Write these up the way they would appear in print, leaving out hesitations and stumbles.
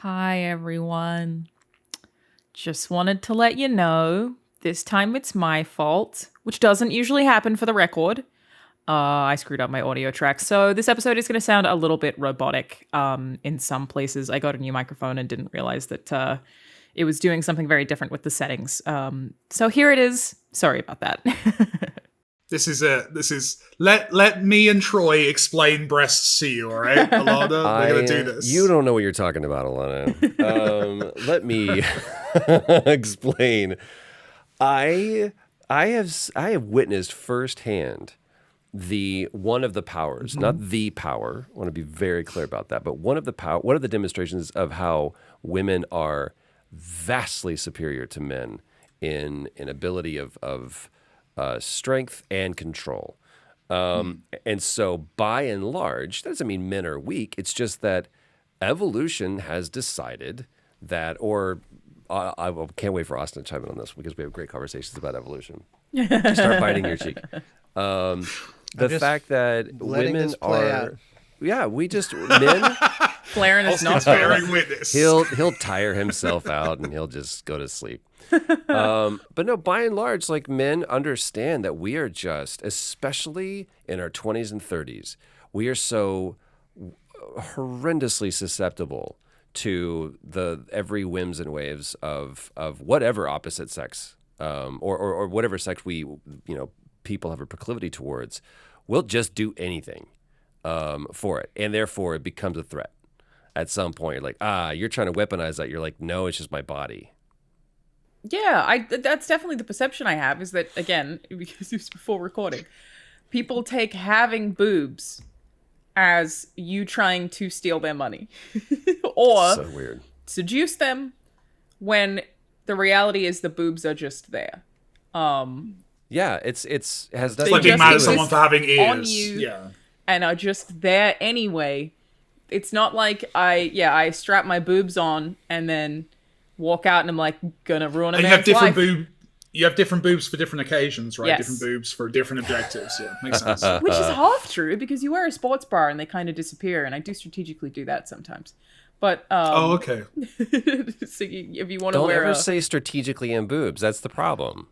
Hi, everyone. Just wanted to let you know, this time it's my fault, which doesn't usually happen for the record. I screwed up my audio track, so this episode is going to sound a little bit robotic in some places. I got a new microphone and didn't realize that it was doing something very different with the settings. So here it is. Sorry about that. This is let me and Troy explain breasts to you, all right, Alanah? We're gonna do this. You don't know what you're talking about, Alanah. Let me explain. I have witnessed firsthand one of the powers, not the power. I want to be very clear about that, but one of the demonstrations of how women are vastly superior to men in ability of strength and control. And so by and large, that doesn't mean men are weak. It's just that evolution has decided that, or I can't wait for Austin to chime in on this because we have great conversations about evolution. Just start biting your cheek. The fact that women are, men. Flaring his Austin's bearing witness. He'll tire himself out and he'll just go to sleep. But no, by and large, like, men understand that we are just, especially in our 20s and 30s, we are so horrendously susceptible to the every whims and waves of whatever opposite sex, or whatever sex people have a proclivity towards. We'll just do anything for it, and therefore it becomes a threat. At some point, you're like, you're trying to weaponize that. You're like, no, it's just my body. Yeah, that's definitely the perception I have, is that, again, because it was before recording, people take having boobs as you trying to steal their money. Or so weird. Seduce them, when the reality is the boobs are just there. Yeah, it has It's nothing like to being do mad at with someone for having ears. On you. Yeah. And are just there anyway. It's not like I strap my boobs on and then walk out and I'm like, gonna ruin a And man's life. You have different boobs for different occasions, right? Yes. Different boobs for different objectives. Yeah, makes sense. Which is half true, because you wear a sports bra and they kind of disappear, and I do strategically do that sometimes. But okay. So if you want to Don't wear ever say strategically in boobs. That's the problem.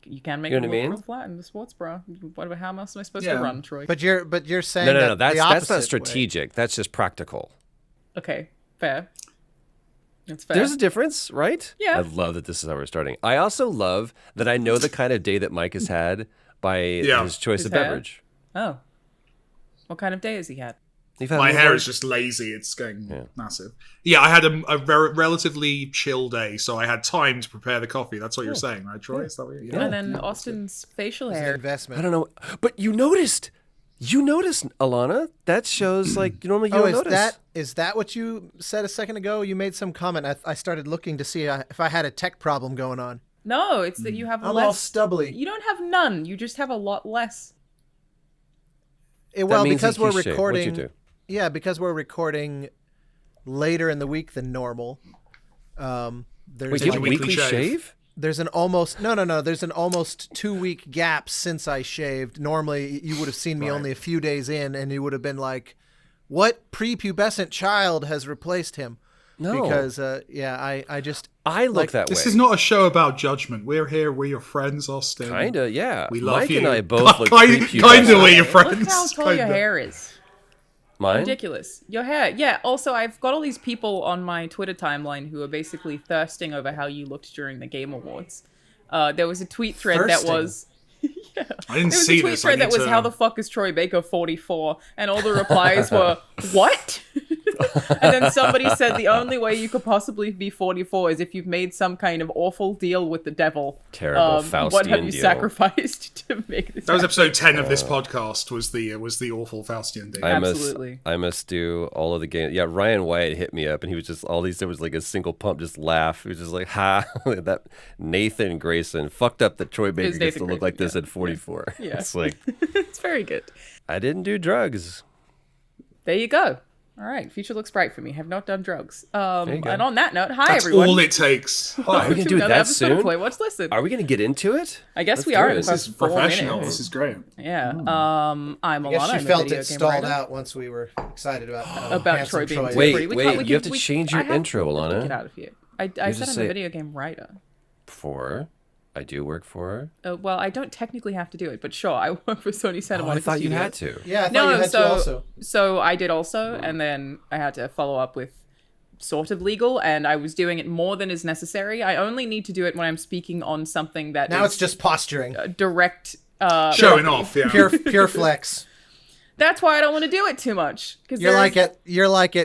you can make You it know what I mean? real flat in the sports bra. How else am I supposed to run, Troy? But you're saying No. that That's the not strategic. That's just practical. Okay, fair. That's fair. There's a difference, right? Yeah. I love that this is how we're starting. I also love that I know the kind of day that Mike has had by his choice of hair? beverage. Oh. What kind of day has he had? My hair is just lazy. It's going massive. Yeah, I had a very relatively chill day, so I had time to prepare the coffee. That's what you're saying, right, Troy? Is that what you're And then Austin's facial It's an hair. investment. I don't know. But you noticed, Alanah. That shows, like, normally you don't notice. Is that what you said a second ago? You made some comment. I started looking to see if I had a tech problem going on. No, it's that you have I'm less. all stubbly. You don't have none. You just have a lot less. Well, means because you we're shave. What'd recording. you do? Yeah, because we're recording later in the week than normal. There's Wait, you have a weekly shave? There's an almost There's an almost 2-week gap since I shaved. Normally, you would have seen me only a few days in, and you would have been like, "What prepubescent child has replaced him?" No, Because I look that way. This is not a show about judgment. We're here. We're your friends, Austin. Kinda, yeah. We love Mike you. and I both look Kinda prepubescent. we're your friends. Look how tall your hair is. Mine? Ridiculous. Your hair. Yeah, also, I've got all these people on my Twitter timeline who are basically thirsting over how you looked during the Game Awards. There was a tweet thread that was... I didn't There was see a tweet this. thread that was, how the fuck is Troy Baker 44? And all the replies were, what? And then somebody said the only way you could possibly be 44 is if you've made some kind of awful deal with the devil. Terrible Faustian What have you deal. sacrificed to make this That was happen? episode 10 of this podcast. Was the awful Faustian day. Absolutely. I must do all of the games. Yeah, Ryan White hit me up, and he was just there was like a single pump, just laugh. He was just like, ha, that Nathan Grayson fucked up that Troy Baker gets Nathan to look Grayson, like this at 44. Yeah. It's like, It's very good. I didn't do drugs. There you go. All right, future looks bright for me. Have not done drugs. you go. And on that note, hi That's everyone. all it takes. Are we going to do it Another that episode of soon? Play Watch Listen. Are we going to get into it? I guess Let's we do are. it. In the This is first 4 professional. minutes. This is great. Yeah. I'm I Alanah. guess you I'm a felt video it game stalled writer. out once we were excited about Troy being Troy. too Wait, pretty. you have to change your intro, Alanah. Get out of here. I to said I'm say- a video game writer. I do work for. Well, I don't technically have to do it, but sure, I work for Sony Santa Oh, Monica I thought you Studios. had to. Yeah, I thought No, you had to also. so I did also, and then I had to follow up with sort of legal, and I was doing it more than is necessary. I only need to do it when I'm speaking on something that Now is it's just posturing. direct. Showing off, yeah. Pure flex. That's why I don't want to do it too much. Because You're like at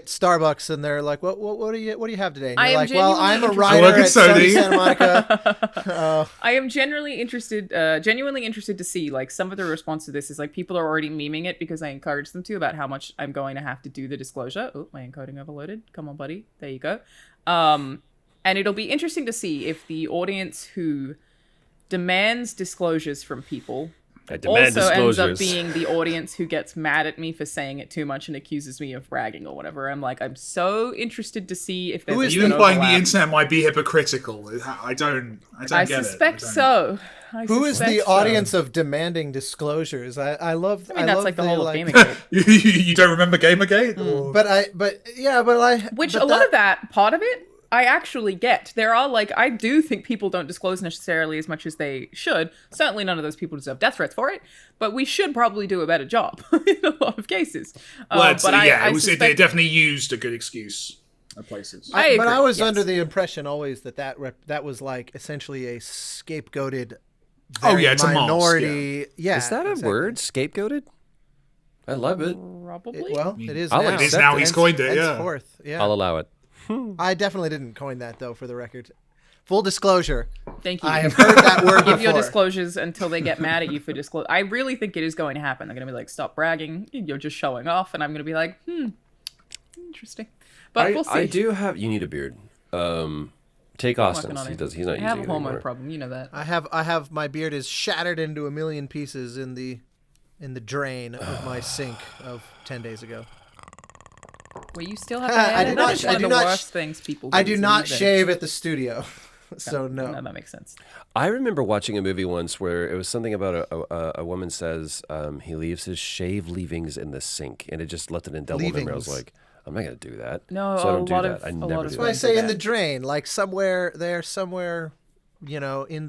Starbucks, and they're like, what do you have today? And I you're am like, well, I'm a genuinely writer at interested. Sony Santa Monica. I am genuinely interested to see, like, some of the response to this is, like, people are already memeing it because I encouraged them to about how much I'm going to have to do the disclosure. Oh, my encoding overloaded. Come on, buddy. There you go. And it'll be interesting to see if the audience who demands disclosures from people I demand also ends disclosures. up being the audience who gets mad at me for saying it too much and accuses me of bragging or whatever. I'm like, I'm so interested to see if there's You an implying the overlap. internet might be hypocritical. I don't I get suspect it. so. Who is the audience of demanding disclosures? I love. I mean, that's love like the whole of like, Gamergate. You don't remember Gamergate? Which a lot of that part of it, I actually get. There are, like, I do think people don't disclose necessarily as much as they should. Certainly none of those people deserve death threats for it, but we should probably do a better job in a lot of cases. Well, But I they suspect, definitely used a good excuse at places. I agree, But I was yes. under the impression always that was like essentially a scapegoated. Oh, yeah, it's a mosque, minority. Yeah, Is that a exactly. word? Scapegoated? I love it. Probably. It is I'll now. accept It is now. it. He's coined it. Yeah. Henceforth, yeah. I'll allow it. I definitely didn't coin that though. For the record, full disclosure, Thank you. I have heard that word Give your before. disclosures until they get mad at you for disclosure. I really think it is going to happen. They're going to be like, stop bragging. You're just showing off. And I'm going to be like, interesting. But we'll see. I do have. You need a beard. Take Austin's. on He it. does. He's not I have a using it hormone anymore. problem. You know that. I have my beard is shattered into a million pieces in the drain of my sink of 10 days ago. Well, you still have I that. do That not- is I one of do the not worst things people do. I do is not leave it. shave at the studio, so no. No, that makes sense. I remember watching a movie once where it was something about a woman says he leaves his shave leavings in the sink, and it just left an indelible memory. I was Leavings. like, I'm not gonna do that. No, so I a don't do lot that. of- I a never lot do of That's why I that. do say in that. the drain, like somewhere in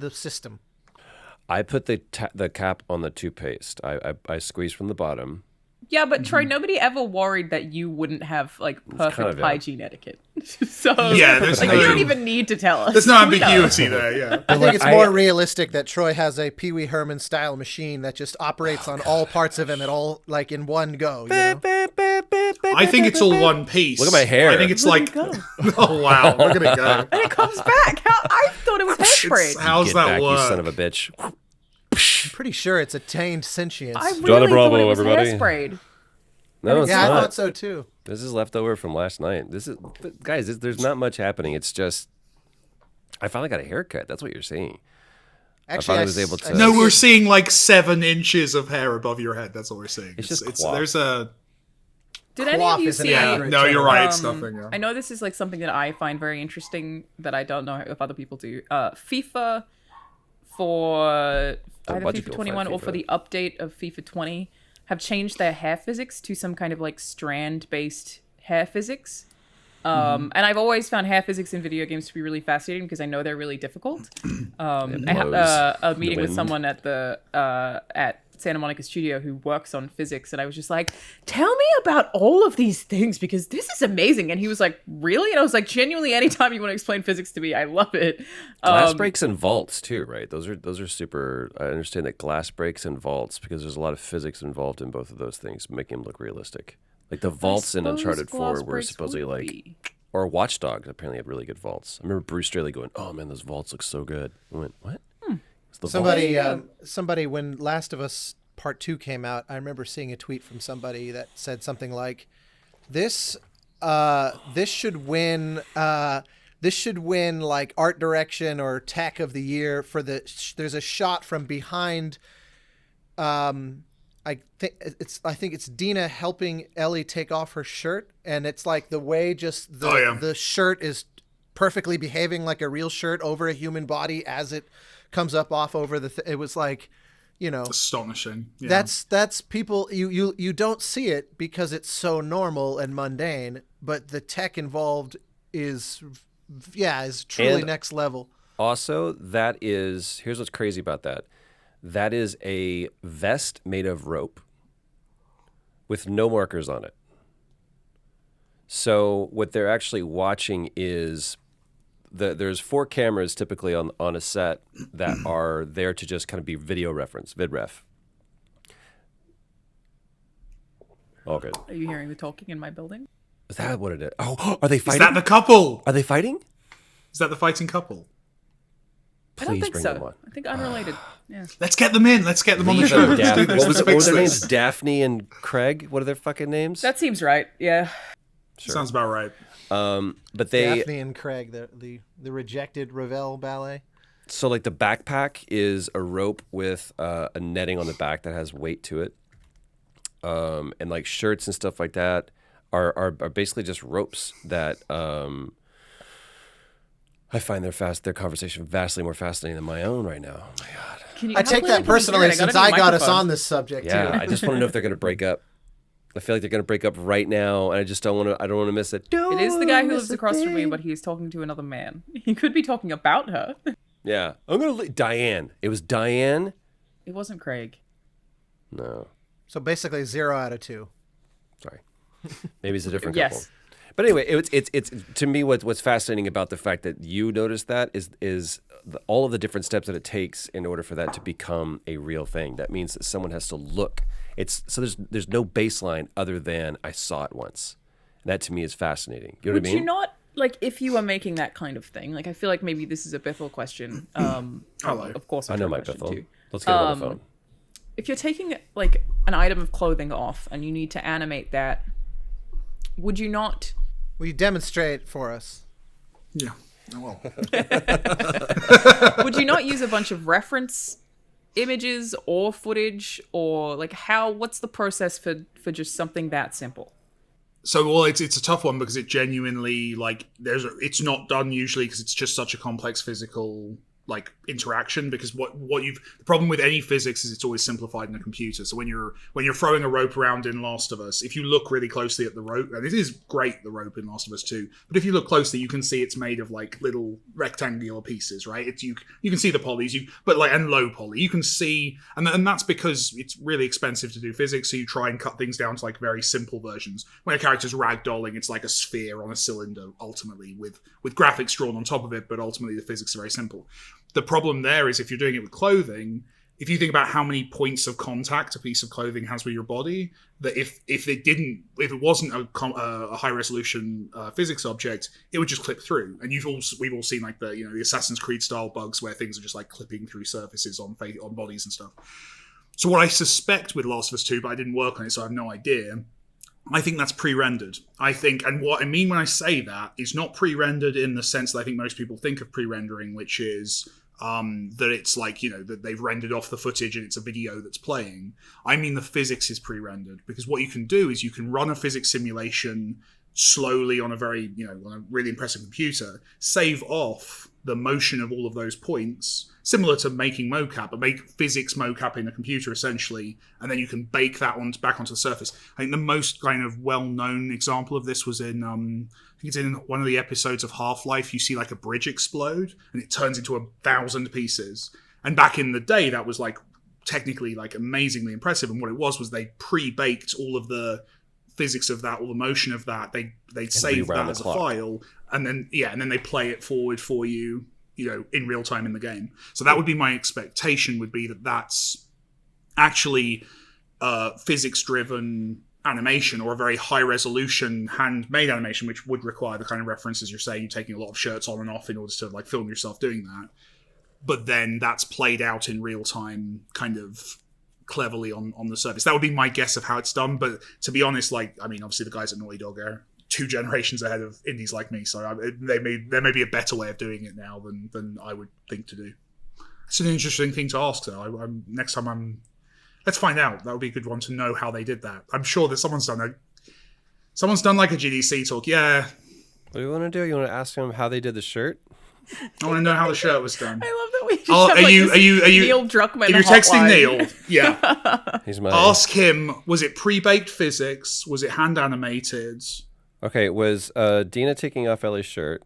the system. I put the cap on the toothpaste. I squeeze from the bottom. Yeah, but Troy, nobody ever worried that you wouldn't have like perfect kind of, yeah. hygiene etiquette. So Yeah, there's like, no- you don't even need to tell us. There's no We know. ambiguity there. Yeah. I think it's I- more realistic that Troy has a Pee Wee Herman style machine that just operates on all parts of him at all, like in one go. You know? I think it's all one piece. Look at my hair. I think it's Look like. at it Oh wow! Look at it go. And it comes back. I thought it was hairspray. It's- How's Get that back, work? you son of a bitch. I'm pretty sure it's attained sentience. I really Johnny Bravo, thought it was everybody. hairsprayed. No, it's yeah, I not. thought so too. This is leftover from last night. Guys, there's not much happening. It's just I finally got a haircut. That's what you're seeing. Actually, I was able to- No, we're seeing like 7 inches of hair above your head. That's what we're seeing. It's just quaff. there's a Did any Quaff of you is an see? accurate no. You're term. right. It's nothing. Yeah. I know this is like something that I find very interesting that I don't know if other people do. FIFA for either bunch of FIFA people 21 find or for FIFA. the update of FIFA 20 have changed their hair physics to some kind of like strand-based hair physics. And I've always found hair physics in video games to be really fascinating because I know they're really difficult. I had blows a meeting with wind. someone at the at Santa Monica Studio who works on physics, and I was just like, tell me about all of these things because this is amazing. And he was like, really? And I was like, genuinely, anytime you want to explain physics to me, I love it. Glass breaks and vaults too, right? Those are super. I understand that glass breaks and vaults because there's a lot of physics involved in both of those things, making them look realistic. Like the vaults in Uncharted 4 were supposedly like, or Watch Dogs apparently had really good vaults. I remember Bruce Straley going, "Oh man, those vaults look so good." I went, "What?" It's the vault. Somebody, when Last of Us Part 2 came out, I remember seeing a tweet from somebody that said something like, "This should win like art direction or tech of the year for the." There's a shot from behind I think it's Dina helping Ellie take off her shirt, and it's like the way just the shirt is perfectly behaving like a real shirt over a human body as it comes up off over it was like, astonishing. Yeah. That's people you don't see it because it's so normal and mundane, but the tech involved is truly next level. Also, here's what's crazy about that. That is a vest made of rope with no markers on it. So what they're actually watching is there's 4 cameras typically on a set that are there to just kind of be video reference, vidref. All good. Are you hearing the talking in my building? Is that what it is? Oh, are they fighting? Is that the couple? Are they fighting? Is that the fighting couple? I don't Please think bring so. them on. I think unrelated. Yeah. Let's get them in. Let's get them on the show. What Let's were fix their this. names? Daphne and Craig? What are their fucking names? That seems right. Yeah. Sure. Sounds about right. But they Daphne and Craig, the rejected Ravel ballet. So like the backpack is a rope with a netting on the back that has weight to it, and like shirts and stuff like that are basically just ropes that I find their conversation vastly more fascinating than my own right now. Oh my God. I take that personally since I got us on this subject Yeah, too. I just want to know if they're going to break up. I feel like they're going to break up right now, and I just don't want to miss it. It is the guy who lives across from me, but he's talking to another man. He could be talking about her. Yeah. I'm going to Diane. It was Diane. It wasn't Craig. No. So basically 0 out of 2. Sorry. Maybe it's a different Yes. couple. But anyway, it's to me what's fascinating about the fact that you noticed that is all of the different steps that it takes in order for that to become a real thing. That means that someone has to look. There's no baseline other than I saw it once. And that to me is fascinating. You know what I mean? Would you not, like, if you were making that kind of thing, like, I feel like maybe this is a Bithel question. Hello. Of course, I know my question Bithel. too. Let's get him on the phone. If you're taking, like, an item of clothing off and you need to animate that, would you not... Will you demonstrate for us? Yeah. Oh, well. Would you not use a bunch of reference images or footage, or like what's the process for just something that simple? So, well, it's a tough one because it genuinely, like, it's not done usually because it's just such a complex physical, like, interaction. Because the problem with any physics is it's always simplified in a computer. So when you're throwing a rope around in Last of Us, if you look really closely at the rope, and it is great, the rope in Last of Us 2, but if you look closely, you can see it's made of like little rectangular pieces, right? You can see the polys, and low poly. You can see, and that's because it's really expensive to do physics, so you try and cut things down to like very simple versions. When a character's ragdolling, it's like a sphere on a cylinder, ultimately, with graphics drawn on top of it, but ultimately the physics are very simple. The problem there is if you're doing it with clothing, if you think about how many points of contact a piece of clothing has with your body, that if it wasn't a high resolution physics object, it would just clip through. And we've all seen like the Assassin's Creed style bugs where things are just like clipping through surfaces on bodies and stuff. So what I suspect with Last of Us 2, but I didn't work on it, so I have no idea. I think that's pre-rendered. And what I mean when I say that is not pre-rendered in the sense that I think most people think of pre-rendering, which is that it's like, that they've rendered off the footage and it's a video that's playing. I mean the physics is pre-rendered, because what you can do is you can run a physics simulation slowly on a very, on a really impressive computer, save off the motion of all of those points, similar to making mocap, but make physics mocap in a computer essentially, and then you can bake that back onto the surface. I think the most kind of well-known example of this was in, I think it's in one of the episodes of Half-Life. You see like a bridge explode, and it turns into 1,000 pieces. And back in the day, that was like technically like amazingly impressive. And what it was they pre-baked all of the physics of that, all the motion of that. They save that as a file, and then they play it forward for you, in real time in the game. So that would be my expectation, would be that that's actually physics-driven animation, or a very high-resolution handmade animation, which would require the kind of references you're saying, you're taking a lot of shirts on and off in order to like film yourself doing that. But then that's played out in real time, kind of cleverly on the surface. That would be my guess of how it's done. But to be honest, obviously the guys at Naughty Dog are 2 generations ahead of indies like me, so there may be a better way of doing it now than I would think to do. It's an interesting thing to ask, though. Next time I'm Let's find out. That would be a good one to know how they did that. I'm sure that someone's done like a GDC talk. Yeah, What do you want to do? You want to ask them how they did the shirt? I want to know how the shirt was done. I love that we just Oh, have are like you- this are you- Neil Druckmann If you're texting hotline. Neil, yeah, He's my. ask him. Was it pre-baked physics? Was it hand animated? Okay, was Dina taking off Ellie's shirt?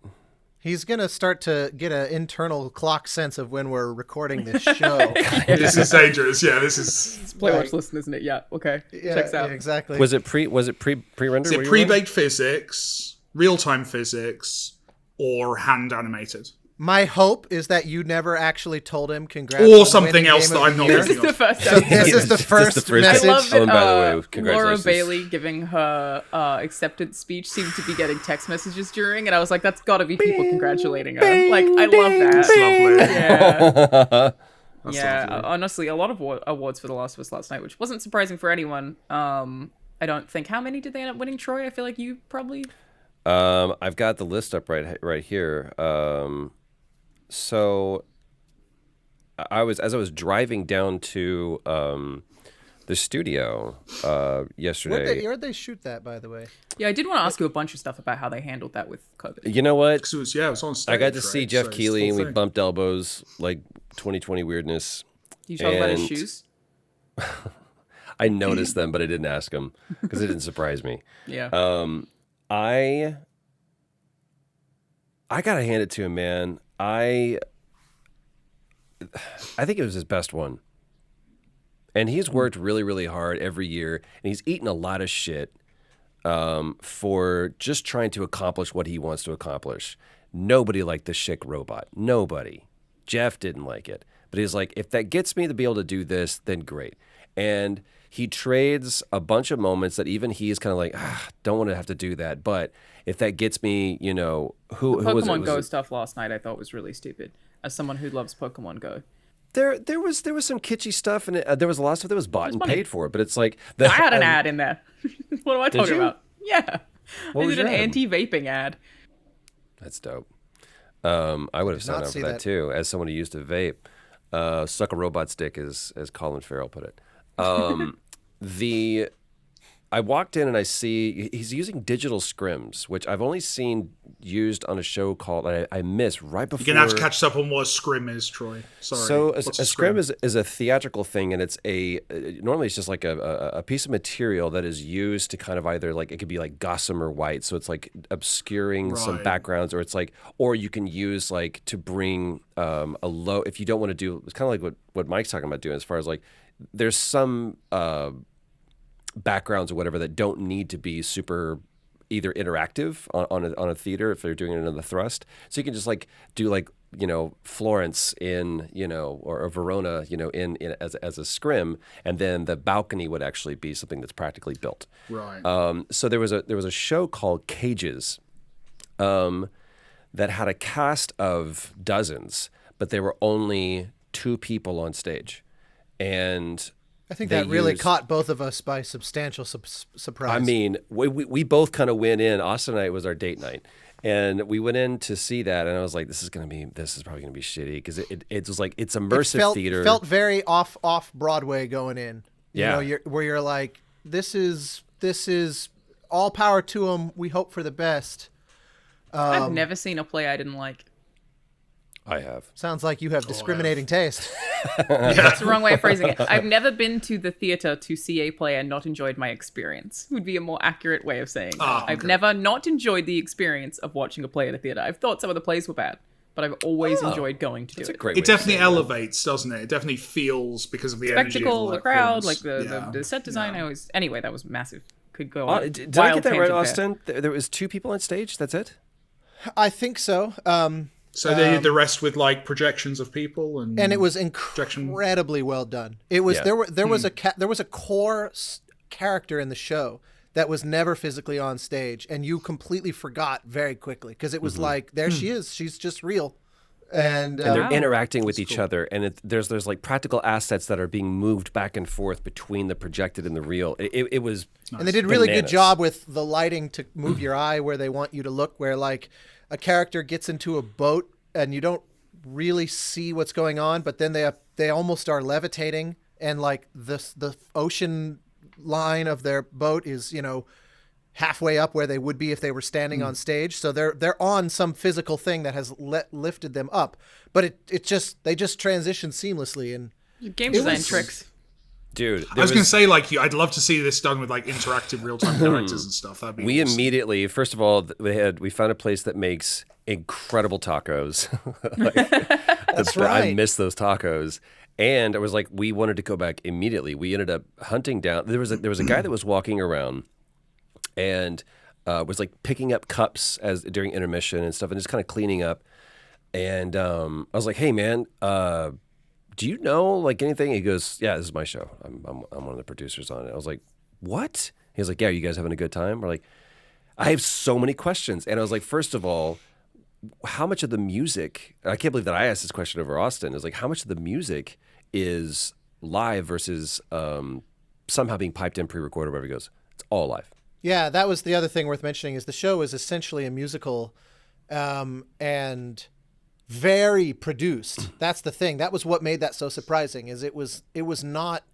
He's gonna start to get an internal clock sense of when we're recording this show. This is dangerous. Yeah, this is. It's play watch Right. listen, isn't it? Yeah. Okay. Yeah, Checks out. yeah, exactly. Was it pre-rendered? Is it pre-baked physics, real-time physics, or hand animated? My hope is that you never actually told him congrats. Or on something winning else Game that of I'm the not Year. This is the first So episode. this is the first message. I love that Oh, and by the way, Laura congratulations. Bailey giving her acceptance speech seemed to be getting text messages during, and I was like, that's got to be people congratulating her. Like, I love that. It's lovely. Yeah, yeah. Honestly, a lot of awards for The Last of Us last night, which wasn't surprising for anyone. I don't think. How many did they end up winning, Troy? I feel like you probably. I've got the list up right here. So as I was driving down to the studio yesterday. Where'd they shoot that, by the way? Yeah, I did want to ask you a bunch of stuff about how they handled that with COVID. You know what? 'Cause it was on stage. I got to see right? Jeff So it's Keighley the and we thing. bumped elbows like 2020 weirdness. You talk about his And- shoes. I noticed them, but I didn't ask him because it didn't surprise me. Yeah. I gotta hand it to him, man. I think it was his best one. And he's worked really, really hard every year, and he's eaten a lot of shit for just trying to accomplish what he wants to accomplish. Nobody liked the Schick robot. Nobody. Jeff didn't like it. But he's like, if that gets me to be able to do this, then great. And he trades a bunch of moments that even he's kind of like, don't want to have to do that. But if that gets me, you know, who was it? Pokemon Was Go it- stuff last night I thought was really stupid. As someone who loves Pokemon Go. There was some kitschy stuff, and there was a lot of stuff that was bought and money. paid for. But it's like I had an ad in there. What am I talking you? about? Yeah. What I was did an your ad? anti-vaping ad. That's dope. I would have signed not up for see that that. too, as someone who used to vape. Suck a robot's dick, as Colin Farrell put it. I walked in and I see he's using digital scrims, which I've only seen used on a show called I missed right before. You're gonna have to catch us up on what a scrim is, Troy. Sorry. So a What's scrim is a theatrical thing, and it's normally it's just like a piece of material that is used to kind of either like it could be like gossamer white, so it's like obscuring some Right. backgrounds, or it's like, or you can use like to bring a low, if you don't want to do, it's kind of like what Mike's talking about doing as far as like there's some backgrounds or whatever that don't need to be super either interactive on a theater if they're doing it in the thrust. So you can just like do like, you know, Florence in, you know, or Verona, you know, in as a scrim, and then the balcony would actually be something that's practically built. right. So there was a show called Cages, that had a cast of dozens, but there were only 2 people on stage, and I think they that really used- caught both of us by substantial surprise. I mean, we both kind of went in. Austin and I, it was our date night, and we went in to see that, and I was like, this is probably gonna be shitty because it was like it's immersive theater. Felt very off Broadway going in. You Yeah. know, where you're like, this is all power to them. We hope for the best. I've never seen a play I didn't like. I have. Sounds like you have discriminating taste. That's the wrong way of phrasing it. I've never been to the theater to see a play and not enjoyed my experience. Would be a more accurate way of saying that. I've never not enjoyed the experience of watching a play at a theater. I've thought some of the plays were bad, but I've always enjoyed going to do That's a it. great. way It to definitely say that. elevates, doesn't it? It definitely feels because of the energy of Spectacle, the like, crowd, films. like the, Yeah. the set design. I always anyway. That was massive. Could go Oh, on. did I get that right, tangent there. Austin? There was 2 people on stage. That's it. I think so. So they did the rest with like projections of people, and And it was incredibly well done. It was Yeah. there was a core character in the show that was never physically on stage, and you completely forgot very quickly because it was like, there she is, she's just real, and And they're Wow. interacting with each other, and there's like practical assets that are being moved back and forth between the projected and the real. It was, and they did a really good Bananas. job with the lighting to move your eye where they want you to look, where like a character gets into a boat and you don't really see what's going on, but then they almost are levitating, and like the ocean line of their boat is, you know, halfway up where they would be if they were standing on stage. So they're on some physical thing that has lifted them up. But they just transition seamlessly, and Game design tricks. Dude, I was going to say, like, I'd love to see this done with like interactive real-time characters and stuff. That'd be we awesome. immediately, first of all, we found a place that makes incredible tacos. That's right. I miss those tacos. And I was like, we wanted to go back immediately. We ended up hunting down. There was a guy that was walking around and was like picking up cups during intermission and stuff, and just kind of cleaning up. And I was like, "Hey, man, do you know like anything?" He goes, "Yeah, this is my show. I'm one of the producers on it." I was like, "What?" He was like, "Yeah, you guys having a good time?" We're like, "I have so many questions." And I was like, first of all, how much of the music? I can't believe that I asked this question over Austin. Is like, how much of the music is live versus somehow being piped in, pre-recorded, whatever. He goes, it's all live. Yeah, that was the other thing worth mentioning is the show is essentially a musical, and very produced. That's the thing. That was what made that so surprising. Is it was not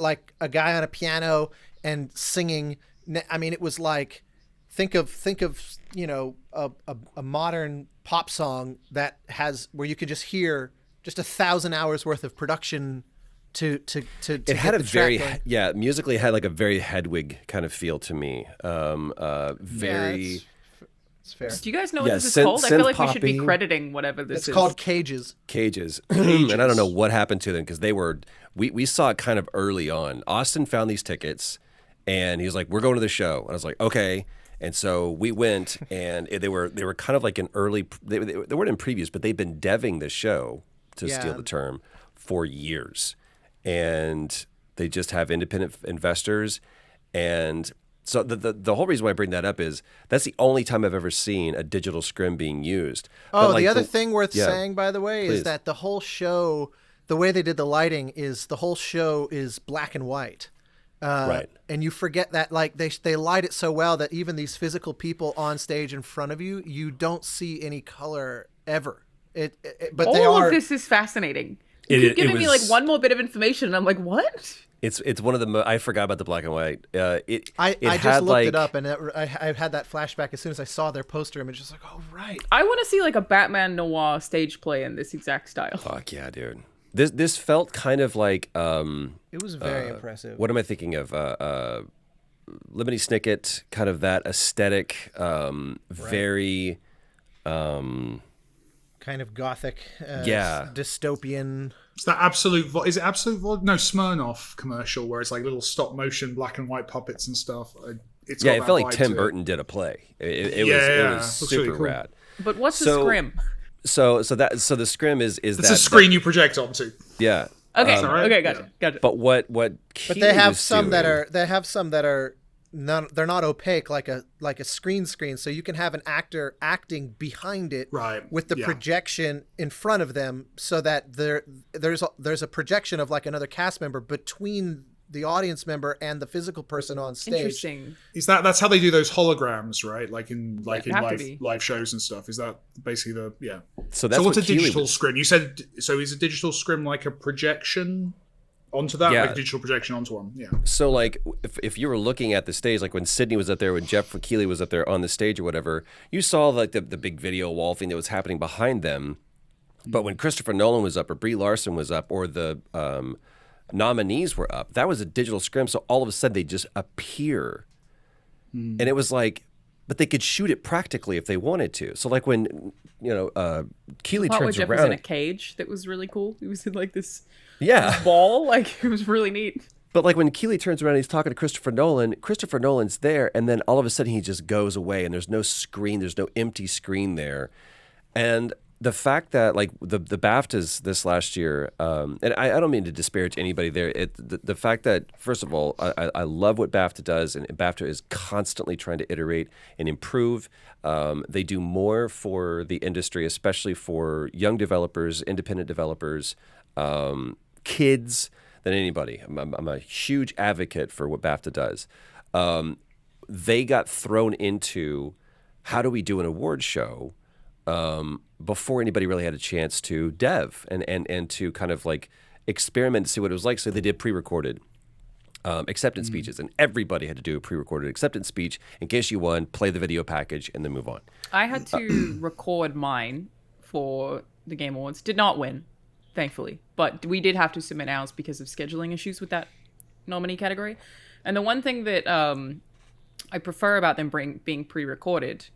like a guy on a piano and singing. I mean, it was like think of you know a modern pop song that has where you could just hear just 1,000 hours worth of production to it had a very musically it had like a very Hedwig kind of feel to me. Very it's fair. Do you guys know what this is called? I feel like we should be crediting whatever this is. It's called Cages. And I don't know what happened to them because they were we saw it kind of early on. Austin found these tickets and he was like, we're going to the show. And I was like, okay. And so we went, and they were kind of like an early. They weren't in previews, but they've been deving the show, to steal the term, for years, and they just have independent investors, and so the whole reason why I bring that up is that's the only time I've ever seen a digital scrim being used. Oh, but like the other thing worth saying, by the way, please. is that the whole show, the way they did the lighting is the whole show is black and white. Right. And you forget that, like, they light it so well that even these physical people on stage in front of you, you don't see any color ever. But all of this is fascinating. You keep giving me like one more bit of information, and I'm like, what? It's one of the I forgot about the black and white. I just looked it up, and I had that flashback as soon as I saw their poster image. Just like, oh right. I want to see like a Batman noir stage play in this exact style. Fuck yeah, dude. This felt kind of like it was very impressive. What am I thinking of? Lemony Snicket, kind of that aesthetic, very kind of gothic, dystopian. It's that absolute. Is it absolute? No, Smirnoff commercial where it's like little stop motion black and white puppets and stuff. It felt like Tim Burton did a play. It was super really cool. rad. But what's the scrim? So the scrim is it's a screen you project onto. Yeah. Okay. Okay. Gotcha. But what? But they have some that are they're not opaque like a screen. So you can have an actor acting behind it, right, with the projection in front of them, so that there's a projection of like another cast member between the audience member and the physical person on stage. Interesting. Is that's how they do those holograms, right? Like in live shows and stuff. Is that basically So that's what's a digital scrim? You said so. Is a digital scrim like a projection onto that, like a digital projection onto one? Yeah. So like if you were looking at the stage, like when Sydney was up there, when Jeff Keighley was up there on the stage or whatever, you saw like the big video wall thing that was happening behind them. But when Christopher Nolan was up or Brie Larson was up or the nominees were up, that was a digital scrim, so all of a sudden they just appear. And it was like, but they could shoot it practically if they wanted to. So like when Keighley turns Jeff around, was in a cage that was really cool. He was in like this this ball, like it was really neat. But like when Keighley turns around and he's talking to Christopher Nolan's there, and then all of a sudden he just goes away and there's no screen, there's no empty screen there. And the fact that like the BAFTAs this last year, and I don't mean to disparage anybody there. The fact that, first of all, I love what BAFTA does, and BAFTA is constantly trying to iterate and improve. They do more for the industry, especially for young developers, independent developers, kids, than anybody. I'm a huge advocate for what BAFTA does. They got thrown into how do we do an award show before anybody really had a chance to dev and to kind of like experiment to see what it was like. So they did pre-recorded acceptance speeches, and everybody had to do a pre-recorded acceptance speech in case you won, play the video package, and then move on. I had to record mine for the Game Awards. Did not win, thankfully, but we did have to submit ours because of scheduling issues with that nominee category. And the one thing that I prefer about them being pre-recorded,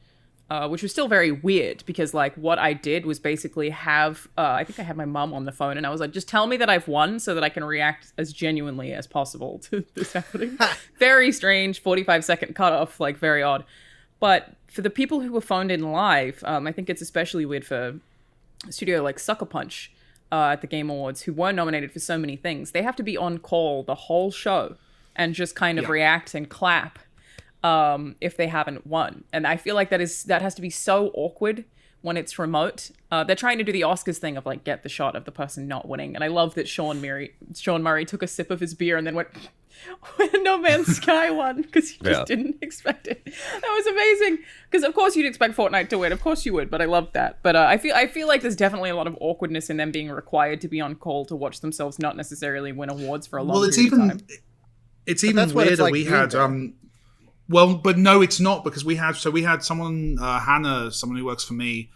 which was still very weird because like what I did was basically have, I think I had my mum on the phone and I was like, just tell me that I've won so that I can react as genuinely as possible to this happening. Very strange, 45-second cutoff, like very odd. But for the people who were phoned in live, I think it's especially weird for a studio like Sucker Punch at the Game Awards, who were nominated for so many things. They have to be on call the whole show and just kind of react and clap if they haven't won. And I feel like that has to be so awkward when it's remote. They're trying to do the Oscars thing of like get the shot of the person not winning. And I love that Sean Murray took a sip of his beer and then went, when No Man's Sky won, because he just didn't expect it. That was amazing. Because of course you'd expect Fortnite to win. Of course you would, but I loved that. But I feel like there's definitely a lot of awkwardness in them being required to be on call to watch themselves not necessarily win awards for a long period of time. It's even weirder. Like we had well, but no, it's not, because we had someone, Hannah, someone who works for me.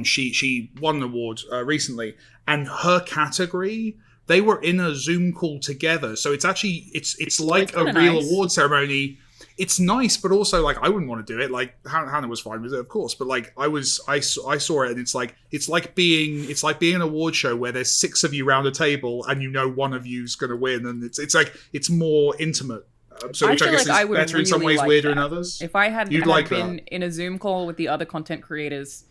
She won an award recently, and her category, they were in a Zoom call together. So it's actually it's like a real award ceremony. It's nice, but also like I wouldn't want to do it. Like Hannah was fine with it, of course, but like I saw it, and it's like being an award show where there's 6 of you around a table, and you know one of you's going to win, and it's more intimate. So which I guess is better in some ways, weirder in others. If I had been in a Zoom call with the other content creators,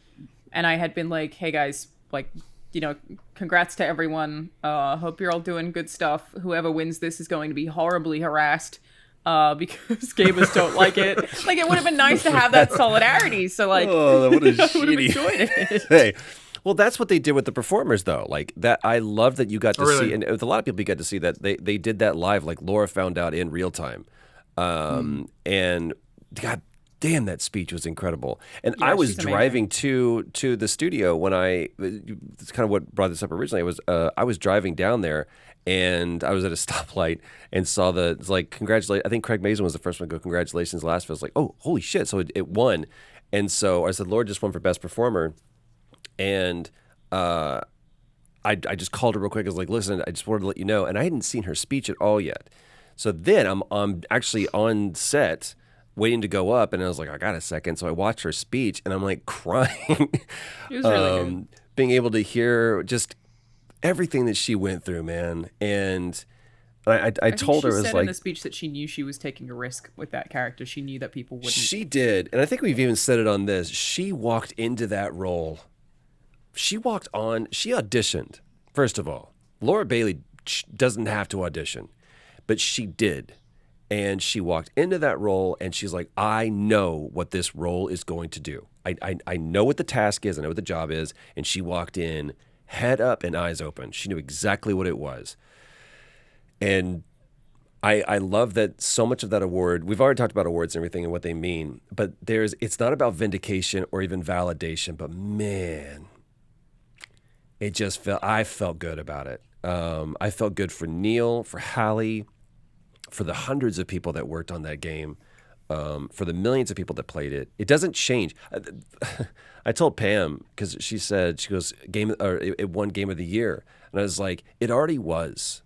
and I had been like, "Hey guys, like, you know, congrats to everyone. Hope you're all doing good stuff. Whoever wins this is going to be horribly harassed because gamers don't like it." Like, it would have been nice to have that solidarity. So like, that would have enjoyed it. Hey. Well, that's what they did with the performers, though. Like that, I love that you got to see, and with a lot of people, you got to see that they did that live. Like Laura found out in real time, and God damn, that speech was incredible. And I was driving to the studio when it's kind of what brought this up originally. I was driving down there, and I was at a stoplight and saw congratulate. I think Craig Mazin was the first one to go, congratulations, last. I was like, oh, holy shit! So it won, and so I said, Laura just won for best performer. And I just called her real quick. I was like, listen, I just wanted to let you know. And I hadn't seen her speech at all yet. So then I'm actually on set waiting to go up. And I was like, I got a second. So I watched her speech and I'm like crying. It was really good. Being able to hear just everything that she went through, man. And I told her, it was like, in the speech that she knew she was taking a risk with that character. She knew that people wouldn't. She did. And I think we've even said it on this. She walked into that role. She auditioned, first of all. Laura Bailey doesn't have to audition, but she did. And she walked into that role, and she's like, I know what this role is going to do. I know what the task is. I know what the job is. And she walked in head up and eyes open. She knew exactly what it was. And I love that so much of that award, we've already talked about awards and everything and what they mean, but it's not about vindication or even validation, but man, I felt good about it. I felt good for Neil, for Hallie, for the hundreds of people that worked on that game, for the millions of people that played it. It doesn't change. I told Pam, because she goes, it won Game of the Year. And I was like, it already was.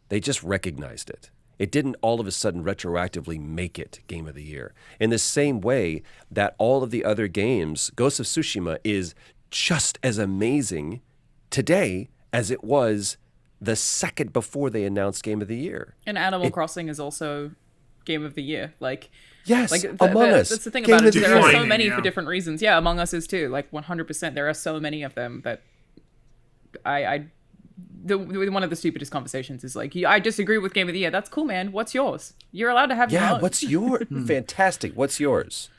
They just recognized it. It didn't all of a sudden retroactively make it Game of the Year. In the same way that all of the other games, Ghost of Tsushima is just as amazing today as it was the second before they announced Game of the Year. And Animal Crossing is also Game of the Year. Yes, Among Us. That's the thing about it. There are so many for different reasons. Yeah, Among Us is too. 100%. There are so many of them that one of the stupidest conversations is like, I disagree with Game of the Year. That's cool, man. What's yours? You're allowed to have your own. Yeah, what's yours? Fantastic. What's yours?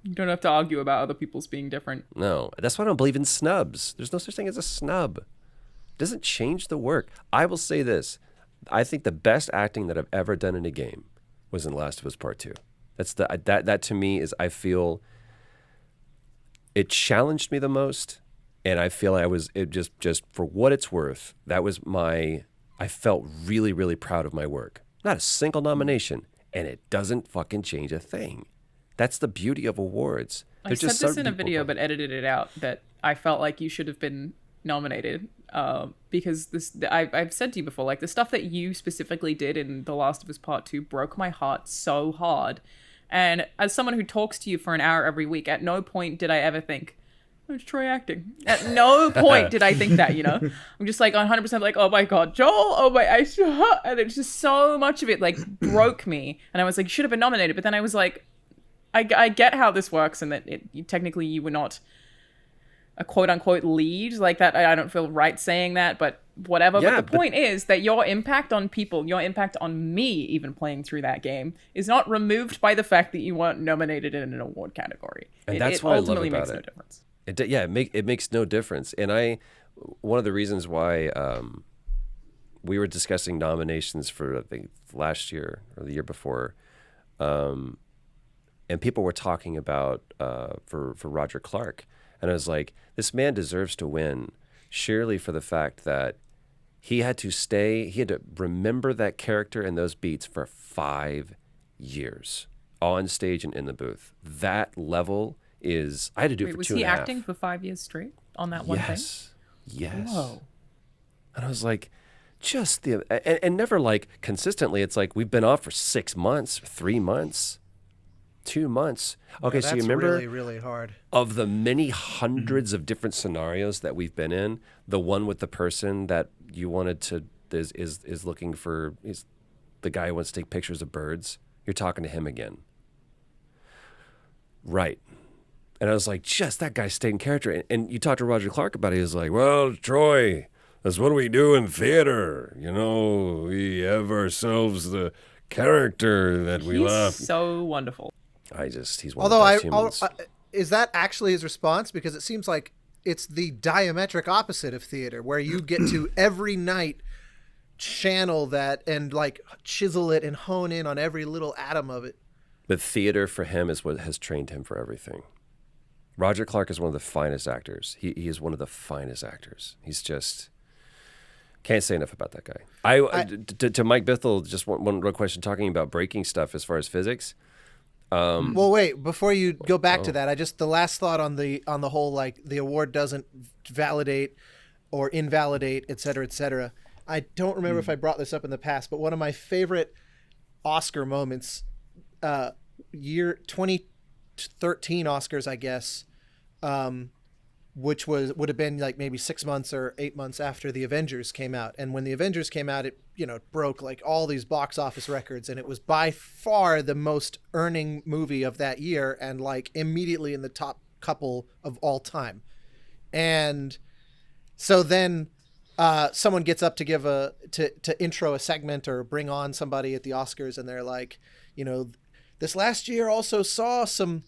You don't have to argue about other people's being different. No, that's why I don't believe in snubs. There's no such thing as a snub. It doesn't change the work. I will say this. I think the best acting that I've ever done in a game was in Last of Us Part 2. That to me is, I feel, it challenged me the most. And I feel it just for what it's worth, I felt really, really proud of my work. Not a single nomination, and it doesn't fucking change a thing. That's the beauty of awards. I said this in a video, but edited it out, that I felt like you should have been nominated because I've said to you before, like the stuff that you specifically did in The Last of Us Part 2 broke my heart so hard. And as someone who talks to you for an hour every week, at no point did I ever think, oh, it's Troy acting. At no point did I think that, you know? I'm just like 100% like, oh my God, Joel, oh my, and it's just so much of it like broke me. And I was like, you should have been nominated. But then I was like, I get how this works and that technically you were not a quote unquote lead like that. I don't feel right saying that, but whatever. Yeah, but the point is that your impact on people, your impact on me even playing through that game is not removed by the fact that you weren't nominated in an award category. And that's what ultimately I love about makes no difference. It makes no difference. And one of the reasons why we were discussing nominations for, I think, last year or the year before, and people were talking about for Roger Clark. And I was like, this man deserves to win, surely for the fact that he had to remember that character and those beats for 5 years on stage and in the booth. That level is, I had to do it for 2.5. Was he acting for 5 years straight on that one thing? Yes. Whoa. And I was like, and never like consistently. It's like we've been off for 6 months, 3 months, 2 months. Okay, so you remember really, really hard. Of the many hundreds of different scenarios that we've been in, the one with the person that you wanted to is looking for is the guy who wants to take pictures of birds. You're talking to him again. Right. And I was like, just that guy stayed in character. And you talked to Roger Clark about it. He was like, well, Troy, that's what we do in theater. You know, we have ourselves the character that we love. He's so wonderful. He's one of the best humans. Is that actually his response? Because it seems like it's the diametric opposite of theater, where you get to every night channel that and like chisel it and hone in on every little atom of it. But theater for him is what has trained him for everything. Roger Clark is one of the finest actors. He is one of the finest actors. He's just can't say enough about that guy. To Mike Bithell, just one real question talking about breaking stuff as far as physics. Well, wait, before you go back to that, the last thought on the whole, like the award doesn't validate or invalidate, et cetera, et cetera. I don't remember if I brought this up in the past, but one of my favorite Oscar moments, year 2013 Oscars, I guess, which would have been like maybe 6 months or 8 months after the Avengers came out. And when the Avengers came out, it broke like all these box office records, and it was by far the most earning movie of that year, and like immediately in the top couple of all time. And so then someone gets up to give to intro a segment or bring on somebody at the Oscars, and they're like, this last year also saw some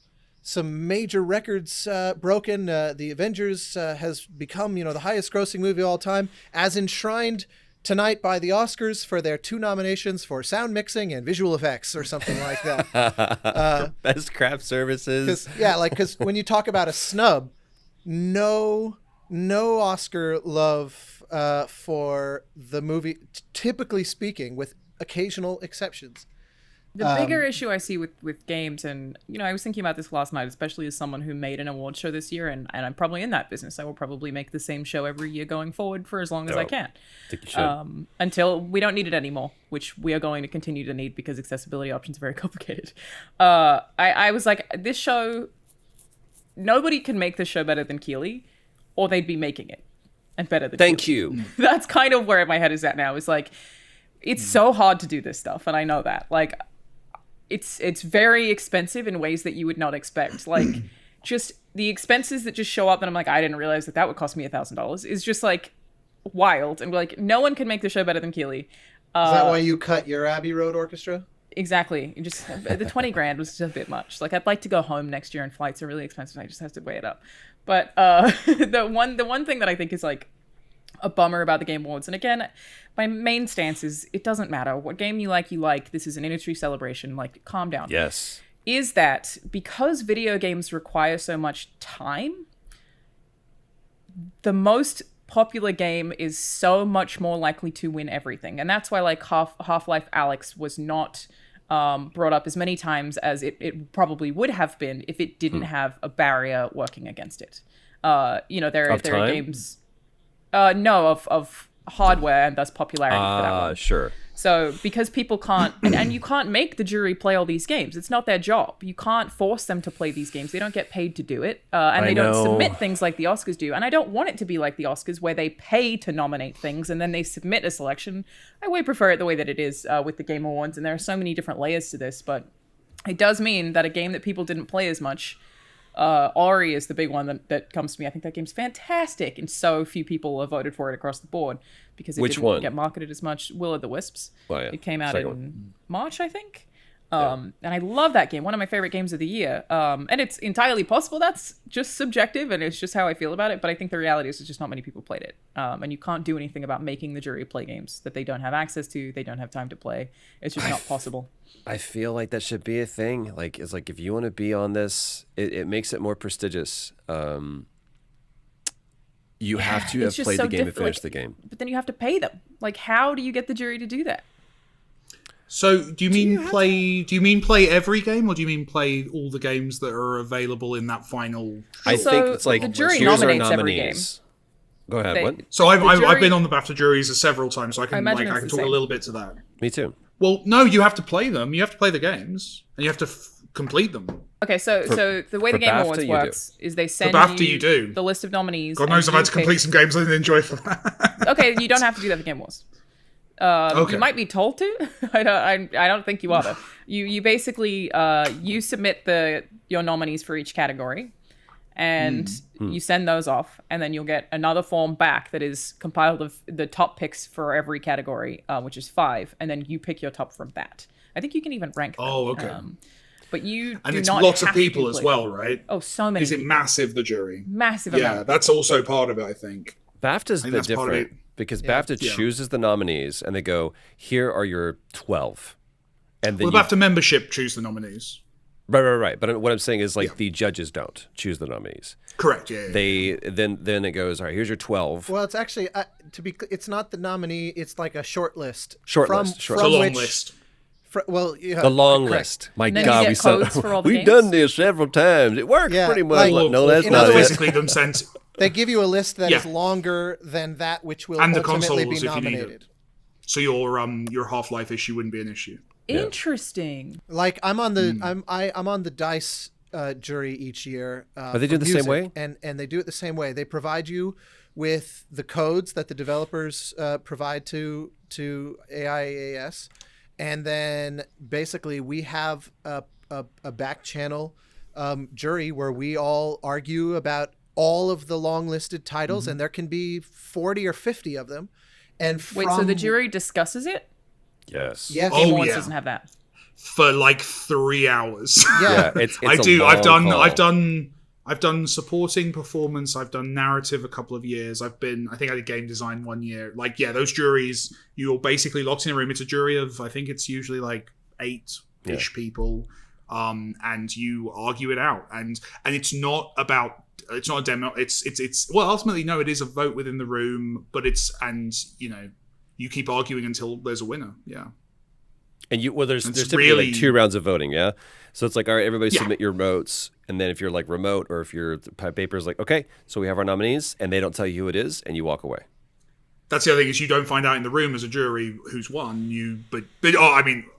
major records broken. The Avengers has become, the highest grossing movie of all time, as enshrined tonight by the Oscars for their 2 nominations for sound mixing and visual effects or something like that. Best craft services. Because when you talk about a snub, no Oscar love for the movie, typically speaking, with occasional exceptions. The bigger issue I see with games, and I was thinking about this last night, especially as someone who made an award show this year, and I'm probably in that business. I will probably make the same show every year going forward for as long as I can. I think you should. Until we don't need it anymore, which we are going to continue to need because accessibility options are very complicated. I was like, this show, nobody can make this show better than Keeley, or they'd be making it and better than Thank Keeley. you. That's kind of where my head is at now. Is like, it's so hard to do this stuff, and I know that. Like, it's very expensive in ways that you would not expect. Like, just the expenses that just show up, and I'm like, I didn't realize that would cost me $1,000. Is just like wild, and like, no one can make the show better than Keeley. Is that why you cut your Abbey Road Orchestra? Exactly. Just the 20 grand was just a bit much. Like, I'd like to go home next year, and flights are really expensive. I just have to weigh it up. But the one thing that I think is like a bummer about the Game Awards, and again, my main stance is it doesn't matter what game you like. This is an industry celebration. Like, calm down. Yes. Is that because video games require so much time, the most popular game is so much more likely to win everything. And that's why like Half-Life Alyx was not brought up as many times as it probably would have been if it didn't have a barrier working against it. There are games of hardware and thus popularity for that one. Sure. So because people can't, and you can't make the jury play all these games. It's not their job. You can't force them to play these games. They don't get paid to do it. And they don't submit things like the Oscars do. And I don't want it to be like the Oscars where they pay to nominate things and then they submit a selection. I way prefer it the way that it is with the Game Awards. And there are so many different layers to this. But it does mean that a game that people didn't play as much, Ori is the big one that comes to me. I think that game's fantastic. And so few people have voted for it across the board because it didn't get marketed as much. Will of the Wisps. Oh, yeah. It came out in March, I think. And I love that game. One of my favorite games of the year. And it's entirely possible that's just subjective and it's just how I feel about it. But I think the reality is just not many people played it. And you can't do anything about making the jury play games that they don't have access to. They don't have time to play. It's just not possible. I feel like that should be a thing. Like, it's like if you want to be on this, it makes it more prestigious. You have to have played the game and finished the game. But then you have to pay them. Like, how do you get the jury to do that? So, do you mean play every game, or do you mean play all the games that are available in that final? I think it's like the jury here's our nominates every game. nominees. Go ahead. What? So I've been on the BAFTA juries several times, so I can talk same. a little bit to that. Me too. Well, no, you have to play them. You have to play the games, and you have to complete them. Okay, so the way the Game Awards works is they send you the list of nominees. God knows I've had to complete some games I didn't enjoy for that. Okay, you don't have to do that for Game Awards. You might be told to. I don't think you are though. You basically you submit your nominees for each category, and you send those off, and then you'll get another form back that is compiled of the top picks for every category, which is 5, and then you pick your top from that. I think you can even rank them. Oh, okay. But you and do it's not lots of have to people as well, right? Oh, so many. Is it massive, the jury? Massive Yeah, amount. that's also part of it, I think. BAFTA's a bit different because BAFTA chooses the nominees and they go, here are your 12. And then the BAFTA membership choose the nominees. Right. But what I'm saying is the judges don't choose the nominees. Correct, yeah. Then it goes, all right, here's your 12. Well, it's actually, it's not the nominee, it's like a short list. It's a long list. The long list. My God, we've done this several times. It works pretty much. No, that's not basically them sent. They give you a list that is longer than that which will ultimately be nominated. So your Half-Life issue wouldn't be an issue. Interesting. Like I'm on the I'm on the DICE jury each year. Are they doing the same way? And they do it the same way. They provide you with the codes that the developers provide to AIAS. And then basically we have a back channel jury where we all argue about all of the long listed titles, and there can be 40 or 50 of them. And so the jury discusses it? Yes. Game Awards doesn't have that. For like 3 hours. Yeah, it's I do. Long I've done supporting performance. I've done narrative a couple of years. I think I did game design 1 year. Those juries, you're basically locked in a room. It's a jury of, I think it's usually like 8-ish people. And you argue it out. And it's not a demo. Well, ultimately, no, it is a vote within the room, but you keep arguing until there's a winner. Yeah. And there's typically like 2 rounds of voting, yeah? So it's like, all right, everybody submit your votes. And then if you're like remote or if your paper is like, okay, so we have our nominees, and they don't tell you who it is, and you walk away. That's the other thing, is you don't find out in the room as a jury who's won.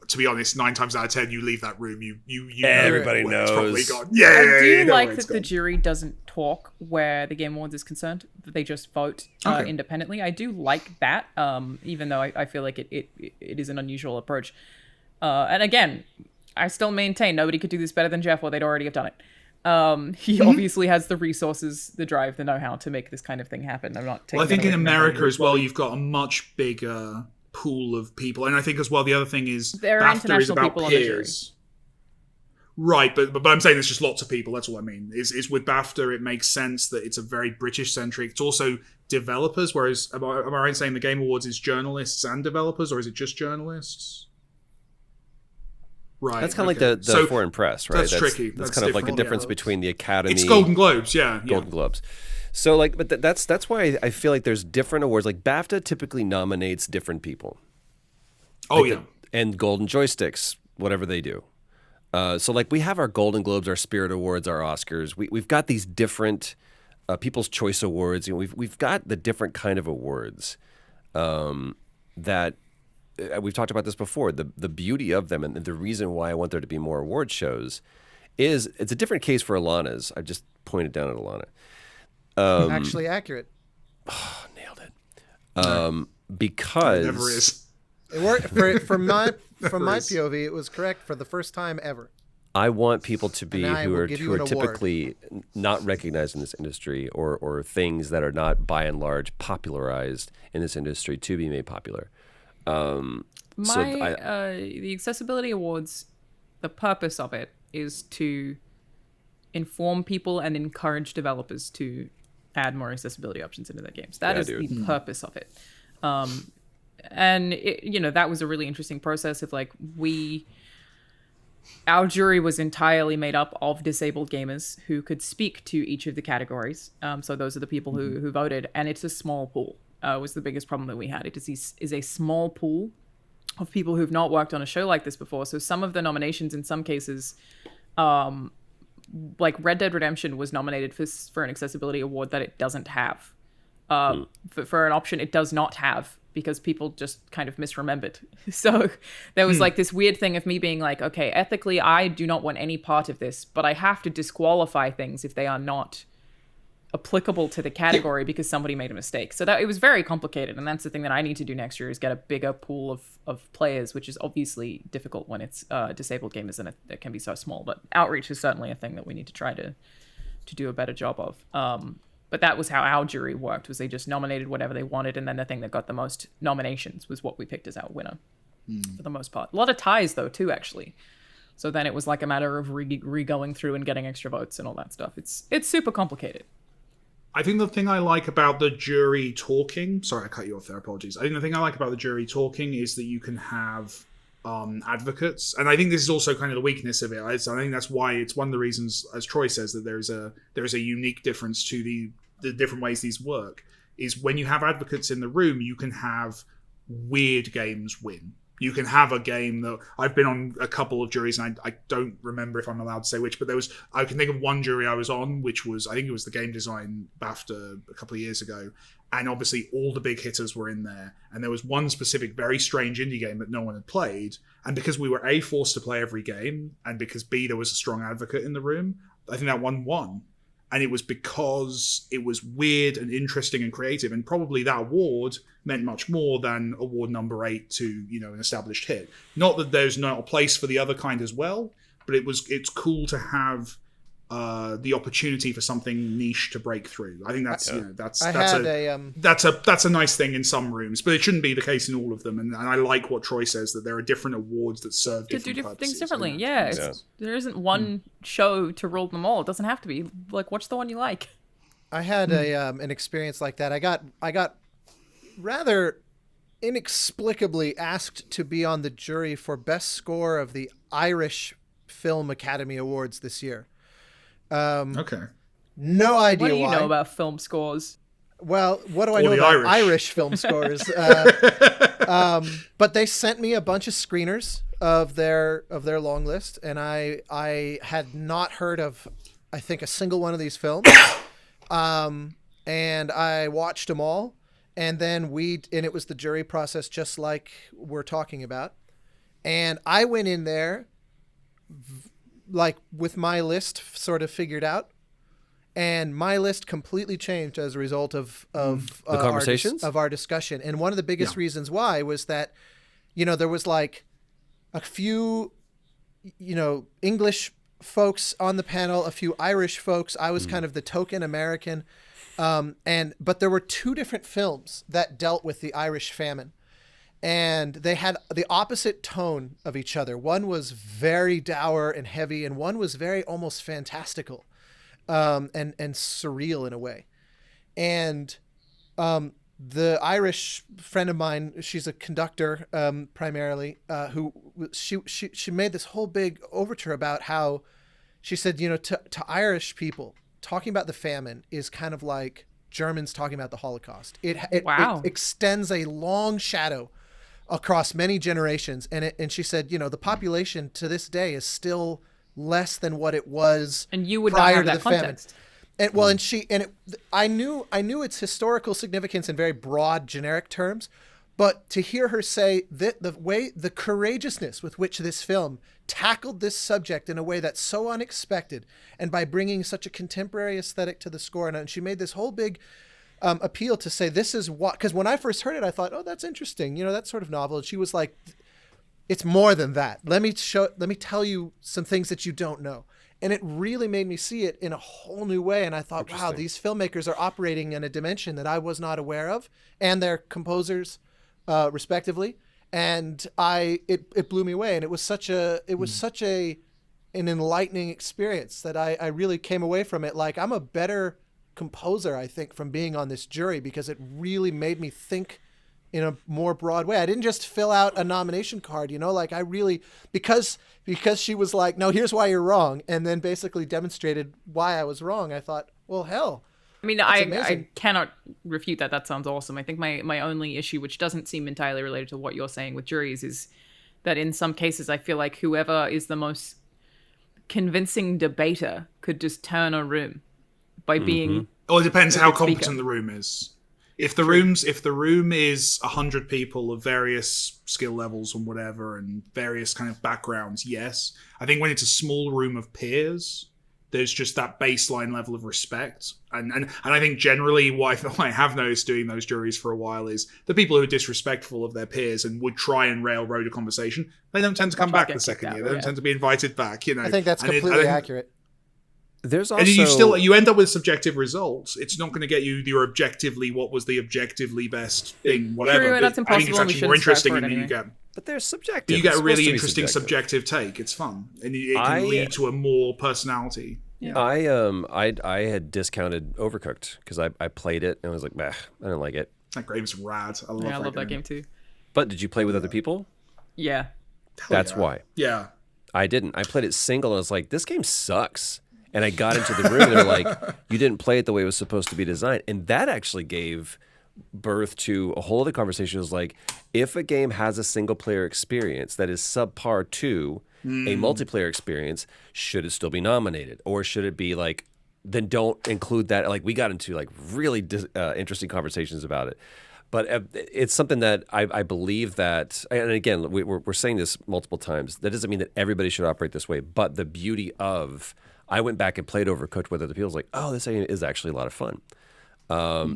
To be honest, 9 times out of 10, you leave that room. You everybody knows. It's probably gone. I do like that the jury doesn't talk where the Game Awards is concerned. They just vote independently. I do like that, even though I feel like it is an unusual approach. And again, I still maintain nobody could do this better than Jeff, or they'd already have done it. He obviously has the resources, the drive, the know-how to make this kind of thing happen. I'm not taking. Well, I think in America as well, you've got a much bigger pool of people, and I think as well the other thing is there are BAFTA international is about people peers. on the jury. Right, but I'm saying there's just lots of people. That's all I mean. Is with BAFTA, it makes sense that it's a very British centric. It's also developers, whereas am I right in saying the Game Awards is journalists and developers, or is it just journalists? Right, that's kind of like the foreign press, right? That's tricky. That's kind of like a difference between the Academy. It's Golden Globes, yeah. Golden Globes. So like, but that's why I feel like there's different awards. Like BAFTA typically nominates different people. Oh Like yeah. and Golden Joysticks, whatever they do. So like we have our Golden Globes, our Spirit Awards, our Oscars. We've got these different People's Choice Awards. You know, we've got the different kind of awards that we've talked about this before. The beauty of them and the reason why I want there to be more award shows is it's a different case for Alanah's. I've just pointed down at Alanah. Actually accurate. Nailed it. Because It never is. It worked from my POV. It was correct for the first time ever. I want people to be And I who will are give you an award. typically not recognized in this industry or things that are not by and large popularized in this industry to be made popular. The Accessibility Awards, the purpose of it is to inform people and encourage developers to add more accessibility options into their games. That is the purpose of it. And that was a really interesting process of like our jury was entirely made up of disabled gamers who could speak to each of the categories. So those are the people who voted, and it's a small pool. Was the biggest problem that we had. It is a small pool of people who've not worked on a show like this before. So some of the nominations, in some cases, like Red Dead Redemption was nominated for an accessibility award that it doesn't have. For an option it does not have, because people just kind of misremembered. So there was like this weird thing of me being like, okay, ethically, I do not want any part of this, but I have to disqualify things if they are not applicable to the category because somebody made a mistake. So that it was very complicated. And that's the thing that I need to do next year, is get a bigger pool of players, which is obviously difficult when it's disabled gamers and it can be so small. But outreach is certainly a thing that we need to try to do a better job of. But that was how our jury worked, was they just nominated whatever they wanted, and then the thing that got the most nominations was what we picked as our winner for the most part. A lot of ties, though, too, actually. So then it was like a matter of re-going through and getting extra votes and all that stuff. It's super complicated. I think the thing I like about the jury talking... Sorry, I cut you off there, apologies. I think the thing I like about the jury talking is that you can have advocates. And I think this is also kind of the weakness of it. I think that's why it's one of the reasons, as Troy says, that there is a unique difference to the different ways these work, is when you have advocates in the room, you can have weird games win. You can have a game that... I've been on a couple of juries, and I don't remember if I'm allowed to say which, but I can think of one jury I was on, which was, I think it was the game design BAFTA a couple of years ago, and obviously all the big hitters were in there, and there was one specific very strange indie game that no one had played, and because we were A, forced to play every game, and because B, there was a strong advocate in the room, I think that one won. And it was because it was weird and interesting and creative, and probably that award meant much more than award number 8 to, an established hit. Not that there's not a place for the other kind as well, but it's cool to have the opportunity for something niche to break through. I think that's that's a nice thing in some rooms, but it shouldn't be the case in all of them. And I like what Troy says, that there are different awards that serve different purposes. Things differently. Yeah, there isn't one show to rule them all. It doesn't have to be. Like, watch the one you like. I had an experience like that. I got rather inexplicably asked to be on the jury for best score of the Irish Film Academy Awards this year. Okay. No idea why. What do you why. know about film scores? Well, what do I know about Irish film scores? But they sent me a bunch of screeners of their long list, and I had not heard of, I think, a single one of these films. And I watched them all, and then and it was the jury process, just like we're talking about. And I went in there like with my list sort of figured out, and my list completely changed as a result of the conversations of our discussion. And one of the biggest reasons why was that, there was like a few, English folks on the panel, a few Irish folks. I was kind of the token American. But there were two different films that dealt with the Irish famine. And they had the opposite tone of each other. One was very dour and heavy, and one was very almost fantastical, and surreal in a way. And the Irish friend of mine, she's a conductor primarily, who she made this whole big overture about how she said, to Irish people, talking about the famine is kind of like Germans talking about the Holocaust. It Wow. extends a long shadow across many generations, and she said, you know, the population to this day is still less than what it was And you would not prior have to that the famine. context. And well, I knew its historical significance in very broad, generic terms, but to hear her say that the courageousness with which this film tackled this subject in a way that's so unexpected, and by bringing such a contemporary aesthetic to the score, and she made this whole big appeal to say this is what, because when I first heard it, I thought, oh, that's interesting, you know, that sort of novel. And she was like, it's more than that. Let me tell you some things that you don't know. And it really made me see it in a whole new way. And I thought, wow, these filmmakers are operating in a dimension that I was not aware of, and their composers, respectively. And it blew me away. And it was such an enlightening experience that I really came away from it like I'm a better composer, I think, from being on this jury, because it really made me think in a more broad way. I didn't just fill out a nomination card, you know, like I really, because she was like, no, here's why you're wrong, and then basically demonstrated why I was wrong. I thought, well, hell. I mean, I cannot refute that. That sounds awesome. I think my only issue, which doesn't seem entirely related to what you're saying with juries, is that in some cases I feel like whoever is the most convincing debater could just turn a room by being... Oh, it depends a how good speaker. competent the room is. If the room is 100 people of various skill levels and whatever, and various kind of backgrounds, yes. I think when it's a small room of peers, there's just that baseline level of respect. And I think generally what I have noticed doing those juries for a while is the people who are disrespectful of their peers and would try and railroad a conversation, they don't tend to come back the second year. They don't tend to be invited back, you know. I think that's completely accurate. There's also... And you end up with subjective results. It's not going to get you your objectively, what was the objectively best thing, whatever. True, that's I think it's impossible, and we actually more shouldn't strive interesting for it than you anyway. get. But they're subjective. You get It's a really supposed to be interesting subjective take. It's fun, and it can lead to a more personality. Yeah. I had discounted Overcooked because I played it and I was like, bah, I don't like it. That game's rad. I love that game too. But did you play with other people? Yeah. That's why. Yeah. I didn't. I played it single and I was like, this game sucks. And I got into the room and they're like, you didn't play it the way it was supposed to be designed. And that actually gave birth to a whole other conversation. It was like, if a game has a single player experience that is subpar to a multiplayer experience, should it still be nominated? Or should it be like, then don't include that? Like, we got into like really interesting conversations about it. But it's something that I believe that, and again, we're saying this multiple times, that doesn't mean that everybody should operate this way. But the beauty of, I went back and played Overcooked with other people. I was like, oh, this game is actually a lot of fun.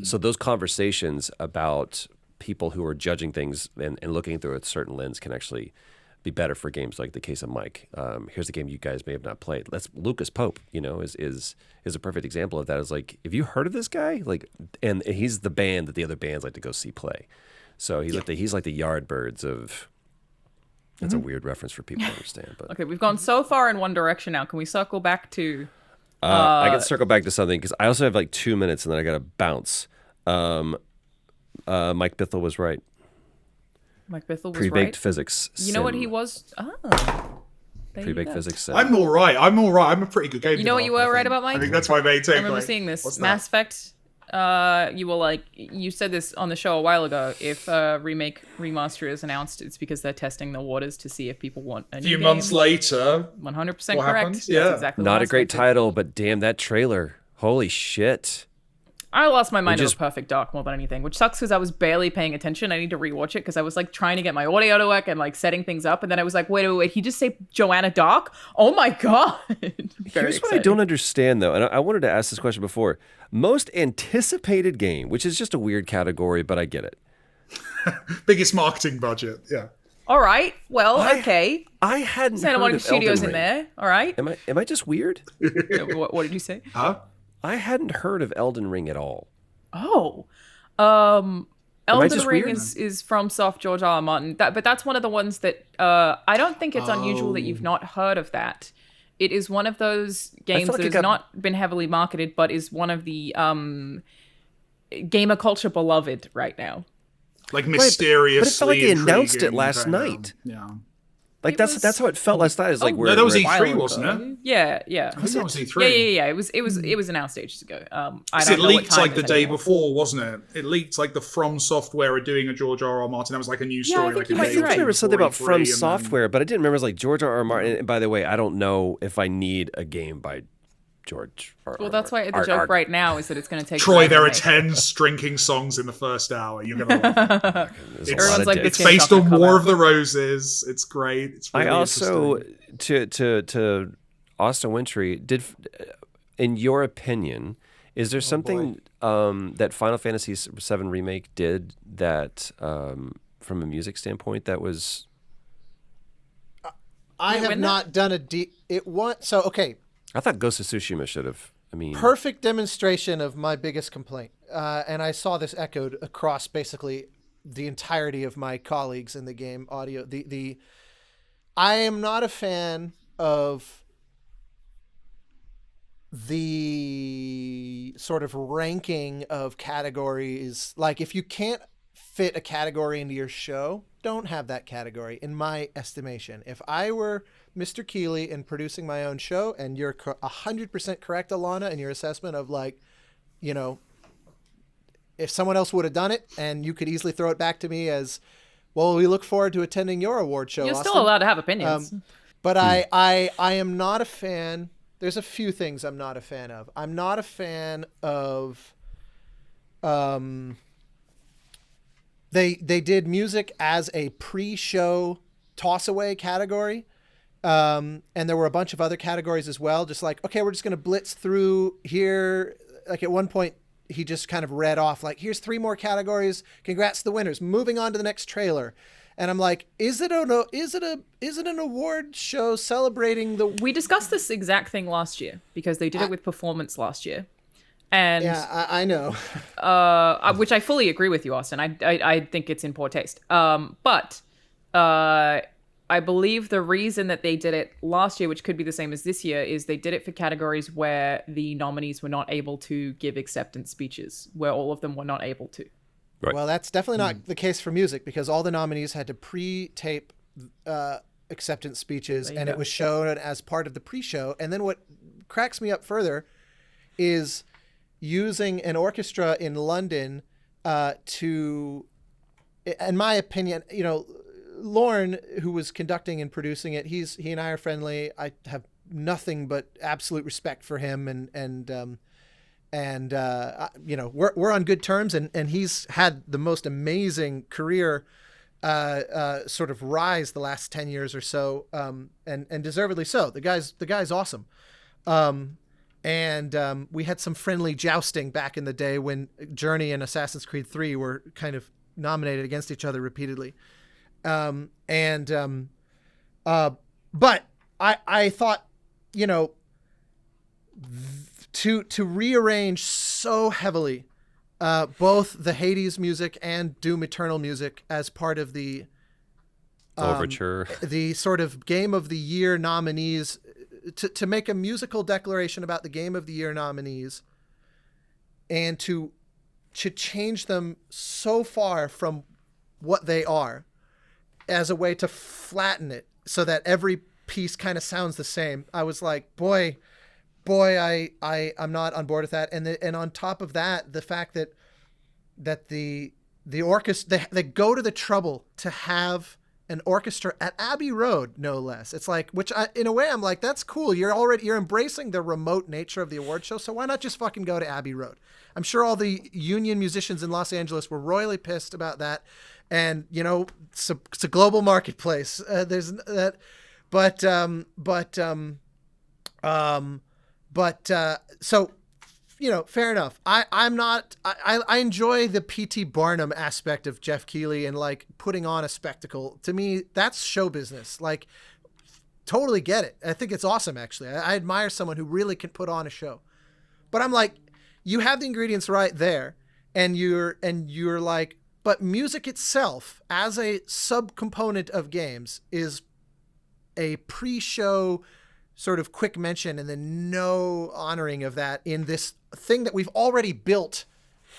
So those conversations about people who are judging things and looking through a certain lens can actually be better for games like the case of Mike. Here's a game you guys may have not played. That's Lucas Pope, you know, is a perfect example of that. It's like, have you heard of this guy? Like, and he's the band that the other bands like to go see play. So he's like the Yardbirds of. That's a weird reference for people to understand. But Okay, we've gone so far in one direction now. Can we circle back to... I can circle back to something because I also have like 2 minutes and then I got to bounce. Mike Bithell was right. Mike Bithell was Pre-baked right. physics. You know what he was? Pre-baked physics. I'm all right. I'm a pretty good game. You know what you were right about, Mike? I think that's my main takeaway. I remember seeing this. What's Mass Effect. You were like, you said this on the show a while ago. If Remake remaster is announced, it's because they're testing the waters to see if people want a A new few game. months later, 100% what correct. happens? That's Yeah. exactly Not what a great Mass Effect did. title, but damn that trailer. Holy shit. I lost my mind just- over Perfect Dark more than anything, which sucks because I was barely paying attention. I need to rewatch it because I was like trying to get my audio to work and like setting things up, and then I was like, wait, he just say Joanna Dark? Oh my god! Here's what I don't understand though, and I wanted to ask this question before. Most anticipated game, which is just a weird category, but I get it. biggest marketing budget. Yeah. All right, well, okay. I hadn't Santa heard Monica of Studios Elden in Ring. there. All right. Am I just weird? What did you say? Huh? I hadn't heard of Elden Ring at all. Oh, I Elden just Ring weird? is from Soft George R. R. Martin. But that's one of the ones that I don't think it's unusual that you've not heard of that. It is one of those games like that it has got- not been heavily marketed, but is one of the gamer culture beloved right now. Like mysteriously. but it felt like they announced it intriguing last kind of- night. Yeah. Like It that's was- how it felt last night. It's like Oh, we're No, that was we're- E3, while wasn't ago. it? Yeah. I think that was E3. Yeah. It was announced ages ago. I It don't know what leaked time like it the is day anymore. before, wasn't it? It leaked like the From Software are doing a George R. R. Martin. That was like a news Yeah, I story. think like you a might day be or I right. two remember something before about E3, From and then- Software, but I didn't remember it was like George R. R. Martin. And by the way, I don't know if I need a game by George R. R. Well, that's why the Martin. joke right now is that it's going to take. Troy, forever there to are make. 10 drinking songs in the first hour. You're gonna love it. There's a It's- lot Everyone's of like, dicks. this It's based game's not on gonna War come of out. the Roses. It's great. It's really I also interesting. to Austin Wintry did. In your opinion, is there something that Final Fantasy VII Remake did that, from a music standpoint, that was? I Did it have win that? not done a deep. It want so okay. I thought Ghost of Tsushima should have. I mean, Perfect demonstration of my biggest complaint, and I saw this echoed across basically the entirety of my colleagues in the game audio. I am not a fan of the sort of ranking of categories. Like, if you can't fit a category into your show, don't have that category, in my estimation. If I were Mr. Keeley and producing my own show, and you're 100% correct, Alanah, in your assessment of, like, you know, if someone else would have done it, and you could easily throw it back to me as, well, we look forward to attending your award show, You're Austin. still allowed to have opinions. But I am not a fan. There's a few things I'm not a fan of. I'm not a fan of they did music as a pre-show toss-away category. And there were a bunch of other categories as well. Just like, okay, we're just going to blitz through here. Like, at one point, he just kind of read off, like, here's 3 more categories. Congrats to the winners. Moving on to the next trailer. And I'm like, is it an award show celebrating the? We discussed this exact thing last year because they did it with performance last year, and Yeah, I know. which I fully agree with you, Austin. I think it's in poor taste. But I believe the reason that they did it last year, which could be the same as this year, is they did it for categories where the nominees were not able to give acceptance speeches, where all of them were not able to. Right. Well, that's definitely not the case for music, because all the nominees had to pre-tape acceptance speeches, There you and go. it was shown as part of the pre-show. And then what cracks me up further is using an orchestra in London to, in my opinion, you know, Lorne, who was conducting and producing it, he and I are friendly. I have nothing but absolute respect for him, and you know, we're on good terms, and he's had the most amazing career sort of rise the last 10 years or so, and deservedly so. The guy's awesome. We had some friendly jousting back in the day when Journey and Assassin's Creed 3 were kind of nominated against each other repeatedly. But I thought, you know, to rearrange so heavily both the Hades music and Doom Eternal music as part of the Overture. the sort of Game of the Year nominees, to make a musical declaration about the Game of the Year nominees, and to change them so far from what they are as a way to flatten it so that every piece kind of sounds the same. I was like, boy, I'm not on board with that. And on top of that, the fact that the orchestra, they go to the trouble to have an orchestra at Abbey Road, no less. It's like, in a way, I'm like, that's cool. You're embracing the remote nature of the award show. So why not just fucking go to Abbey Road? I'm sure all the union musicians in Los Angeles were royally pissed about that. And, you know, it's a global marketplace. There's that, so, you know, fair enough. I enjoy the P.T. Barnum aspect of Jeff Keighley and, like, putting on a spectacle. To me, that's show business. Like, totally get it. I think it's awesome, actually. I admire someone who really can put on a show. But I'm like, you have the ingredients right there, and you're like, but music itself, as a subcomponent of games, is a pre-show sort of quick mention, and then no honoring of that in this thing that we've already built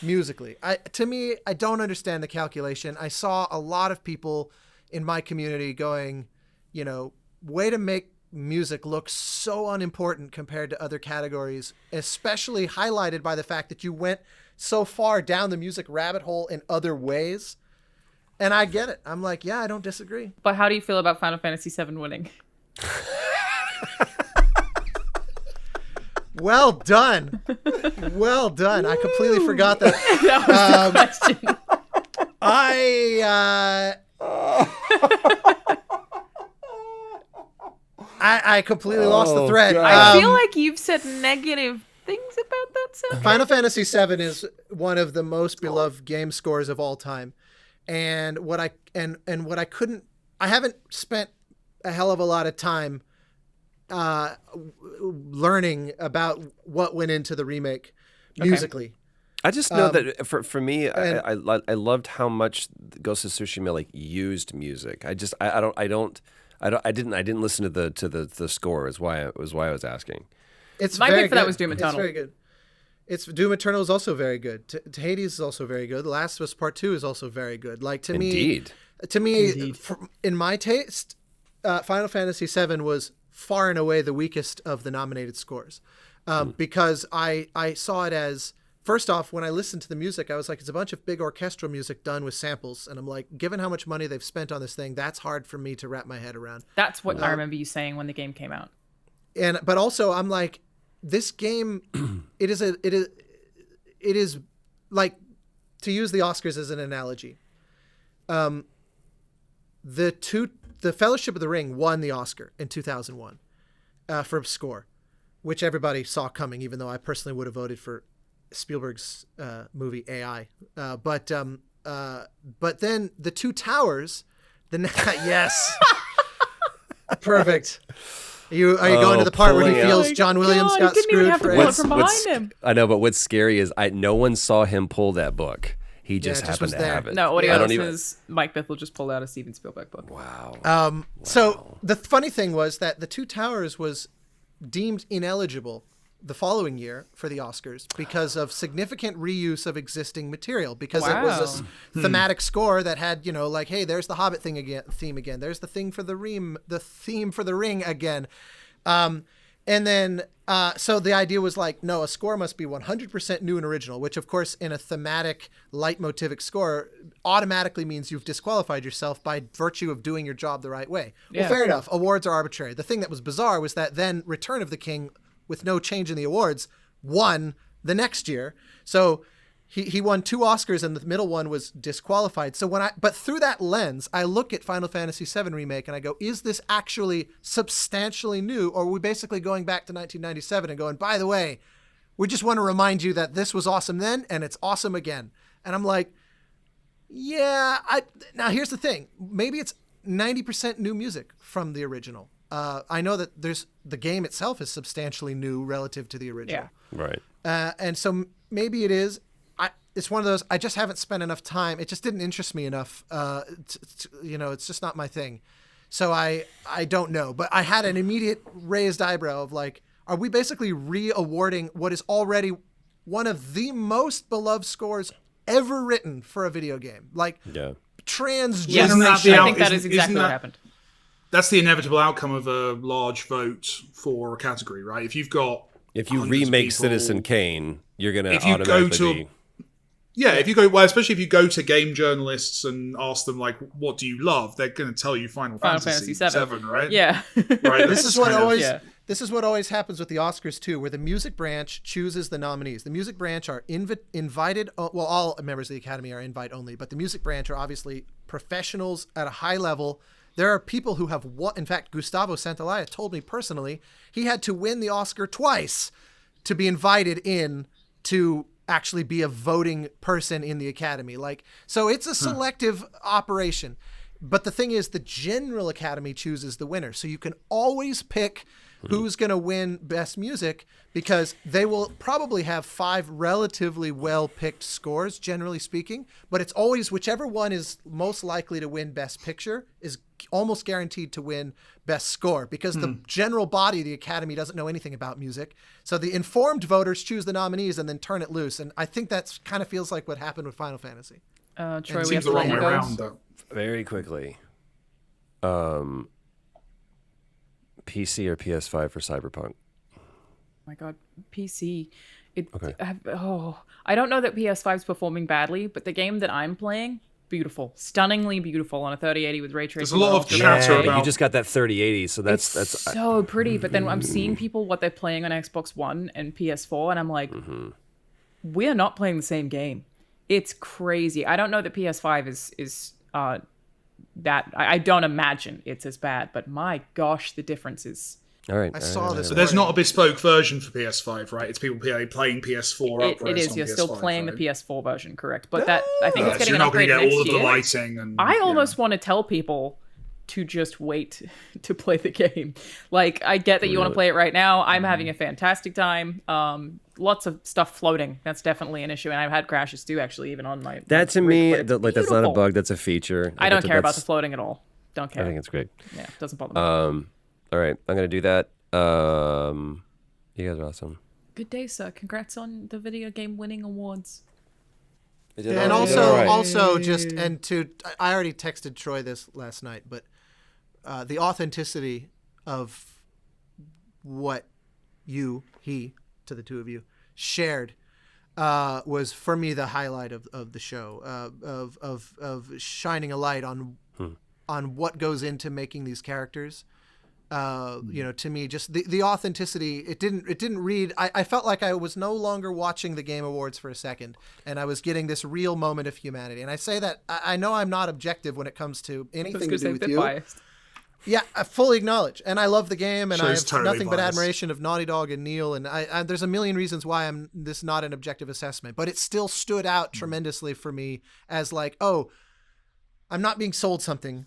musically. To me, I don't understand the calculation. I saw a lot of people in my community going, way to make music look so unimportant compared to other categories, especially highlighted by the fact that you went so far down the music rabbit hole in other ways. And I get it. I'm like, yeah, I don't disagree. But how do you feel about Final Fantasy VII winning? Well done. Well done. I completely forgot that. That was the question. I completely lost the thread. God. I feel like you've said negative things about that soundtrack. Final Fantasy VII is one of the most beloved game scores of all time. And what I haven't spent a hell of a lot of time learning about what went into the remake musically. I just know that for me, I loved how much Ghost of Tsushima like used music. I didn't listen to the score. Is why I was asking. It's My very pick for that good. was Doom Eternal. It's very good. Doom Eternal is also very good. Hades is also very good. The Last of Us Part 2 is also very good. Like Indeed. In my taste, Final Fantasy VII was far and away the weakest of the nominated scores, because I saw it as, first off, when I listened to the music, I was like, it's a bunch of big orchestral music done with samples, and I'm like, given how much money they've spent on this thing, that's hard for me to wrap my head around. That's what I remember you saying when the game came out. But also I'm like, this game, it is like, to use the Oscars as an analogy, the Fellowship of the Ring won the Oscar in 2001 for score, which everybody saw coming, even though I personally would have voted for Spielberg's movie AI. But then The Two Towers, yes, perfect. Are you going to the part where he feels John Williams got screwed for it from behind him? I know, but what's scary is no one saw him pull that book. He just happened to have it. No, audio listeners, Mike Bithell just pulled out a Steven Spielberg book. Wow. So the funny thing was that The Two Towers was deemed ineligible the following year for the Oscars because of significant reuse of existing material, because it was a thematic score that had, like, hey, there's the Hobbit theme again. There's the theme for the ring again. And then, so the idea was like, no, a score must be 100% new and original, which of course in a thematic leitmotivic score automatically means you've disqualified yourself by virtue of doing your job the right way. Well, fair enough. Awards are arbitrary. The thing that was bizarre was that then Return of the King, with no change in the awards, won the next year. So he won 2 Oscars and the middle one was disqualified. So but through that lens, I look at Final Fantasy VII Remake and I go, is this actually substantially new? Or are we basically going back to 1997 and going, by the way, we just want to remind you that this was awesome then and it's awesome again. And I'm like, yeah, now here's the thing. Maybe it's 90% new music from the original. I know that the game itself is substantially new relative to the original. Yeah. Right. And so maybe it is. It's one of those, I just haven't spent enough time. It just didn't interest me enough. It's just not my thing. So I don't know. But I had an immediate raised eyebrow of like, are we basically re-awarding what is already one of the most beloved scores ever written for a video game? Like, transgenderation. Isn't that I think that is exactly what happened. That's the inevitable outcome of a large vote for a category, right? If you remake Citizen Kane, you're going to automatically especially if you go to game journalists and ask them like, what do you love? They're going to tell you Final Fantasy VII, right? Yeah. Right. This is what always happens with the Oscars too, where the music branch chooses the nominees. The music branch are invited. Well, all members of the Academy are invite only, but the music branch are obviously professionals at a high level. There are people who have in fact, Gustavo Santaolalla told me personally, he had to win the Oscar twice to be invited in to actually be a voting person in the Academy. So it's a selective operation. But the thing is, the General Academy chooses the winner. So you can always pick who's going to win Best Music, because they will probably have 5 relatively well-picked scores, generally speaking. But it's always whichever one is most likely to win Best Picture is almost guaranteed to win Best Score, because the general body of the Academy doesn't know anything about music. So the informed voters choose the nominees and then turn it loose. And I think that kind of feels like what happened with Final Fantasy. Troy, it we have seems the wrong way goes. around, though. very quickly. PC or PS5 for Cyberpunk? My God, PC. Okay. I don't know that PS5 is performing badly, but the game that I'm playing, beautiful, stunningly beautiful on a 3080 with ray tracing. There's a lot of ultra chatter HD. about- You just got that 3080, so that's so pretty. But then I'm seeing people what they're playing on Xbox One and PS4, and I'm like, we're not playing the same game. It's crazy. I don't know that PS5 is that. I don't imagine it's as bad, but my gosh, the difference is. all right. I saw this. But there's not a bespoke version for PS5, right? It's people playing PS4 It upgrades is. on You're PS5, still playing right? the PS4 version, correct? But that I think it's So getting you're an not going upgrade to get next all of year. the lighting and. I almost want to tell people to just wait to play the game. Like, I get that you want to play it right now. I'm having a fantastic time. Lots of stuff floating. That's definitely an issue, and I've had crashes too, actually, even on my. That to rig, me, but it's like that's not a beautiful. bug. That's a feature. I don't care about the that's- floating at all. Don't care. I think it's great. Yeah, it doesn't bother me. All right, I'm gonna do that. You guys are awesome. Good day, sir. Congrats on the video game winning awards. And also just I already texted Troy this last night, but the authenticity of what he, to the two of you, shared was for me the highlight of the show, of shining a light on what goes into making these characters. To me, just the authenticity. It didn't read. I felt like I was no longer watching the Game Awards for a second, and I was getting this real moment of humanity. And I say that I know I'm not objective when it comes to anything to do with you. Biased. Yeah, I fully acknowledge, and I love the game, and I have Show's totally nothing but biased. admiration of Naughty Dog and Neil, and I there's a million reasons why I'm this not an objective assessment, but it still stood out tremendously for me as like, oh, I'm not being sold something.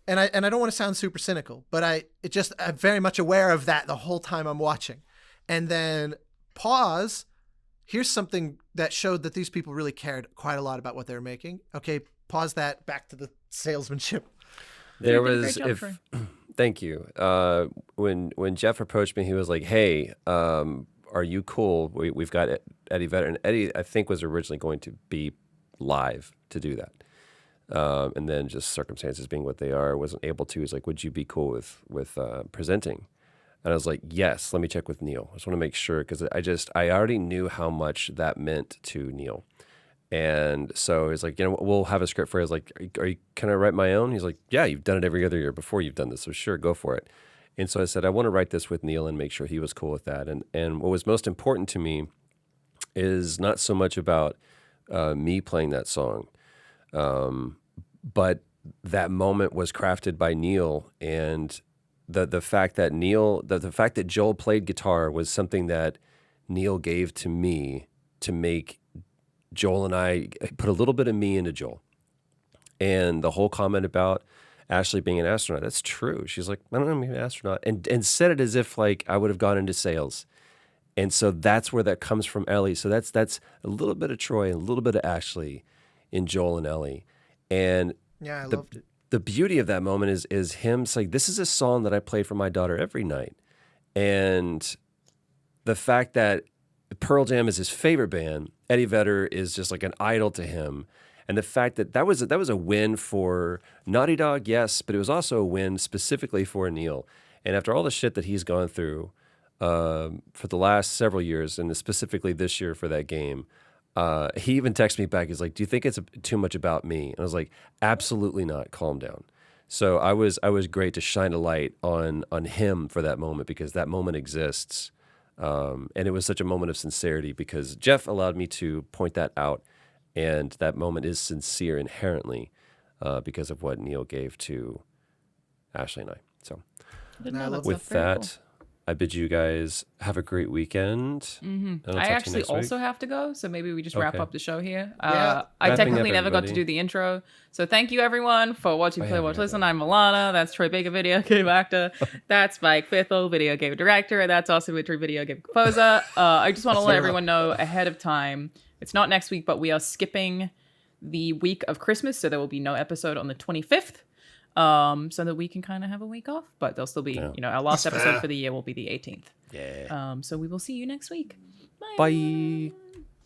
And I don't want to sound super cynical, but I'm very much aware of that the whole time I'm watching. And then pause. Here's something that showed that these people really cared quite a lot about what they were making. Okay, pause that. Back to the salesmanship. There You did a was great job, Troy. thank you. When Jeff approached me, he was like, "Hey, are you cool? We've got Eddie Vedder, and Eddie I think was originally going to be live to do that." And then just circumstances being what they are, wasn't able to. He's like, would you be cool with presenting? And I was like, yes, let me check with Neil. I just want to make sure because I already knew how much that meant to Neil. And so he's like, we'll have a script for you. I was like, can I write my own? He's like, yeah, you've done it every other year before you've done this. So sure, go for it. And so I said, I want to write this with Neil and make sure he was cool with that. And what was most important to me is not so much about me playing that song. But that moment was crafted by Neil, and the fact that the fact that Joel played guitar was something that Neil gave to me to make Joel and I put a little bit of me into Joel. And the whole comment about Ashley being an astronaut, that's true. She's like, I don't know, I'm an astronaut, and said it as if like I would have gone into sales. And so that's where that comes from, Ellie. So that's a little bit of Troy and a little bit of Ashley in Joel and Ellie. And Yeah, I loved it. the beauty of that moment is him saying, this is a song that I play for my daughter every night. And the fact that Pearl Jam is his favorite band, Eddie Vedder is just like an idol to him. And the fact that was a win for Naughty Dog, yes, but it was also a win specifically for Neil. And after all the shit that he's gone through for the last several years, and specifically this year for that game, he even texted me back. He's like, do you think it's too much about me? And I was like, absolutely not. Calm down. So I was great to shine a light on him for that moment, because that moment exists. And it was such a moment of sincerity because Jeff allowed me to point that out. And that moment is sincere inherently because of what Neil gave to Ashley and I. So with that, I bid you guys have a great weekend. And I'll talk I to you actually next week. also have to go, so maybe we just wrap Okay. up the show here. Yeah. I Wrapping technically up, never got to everybody. do the intro, so thank you everyone for watching Play, yeah, Watch, yeah, Listen. I'm Alanah. That's Troy Baker, video game actor. That's Mike Fithel, video game director. And that's also Witchery, video game composer. I just want to let everyone know ahead of time, it's not next week, but we are skipping the week of Christmas, so there will be no episode on the 25th. So that we can kind of have a week off, but there'll still be, our last That's episode fair. for the year will be the 18th. Yeah. So we will see you next week. Bye.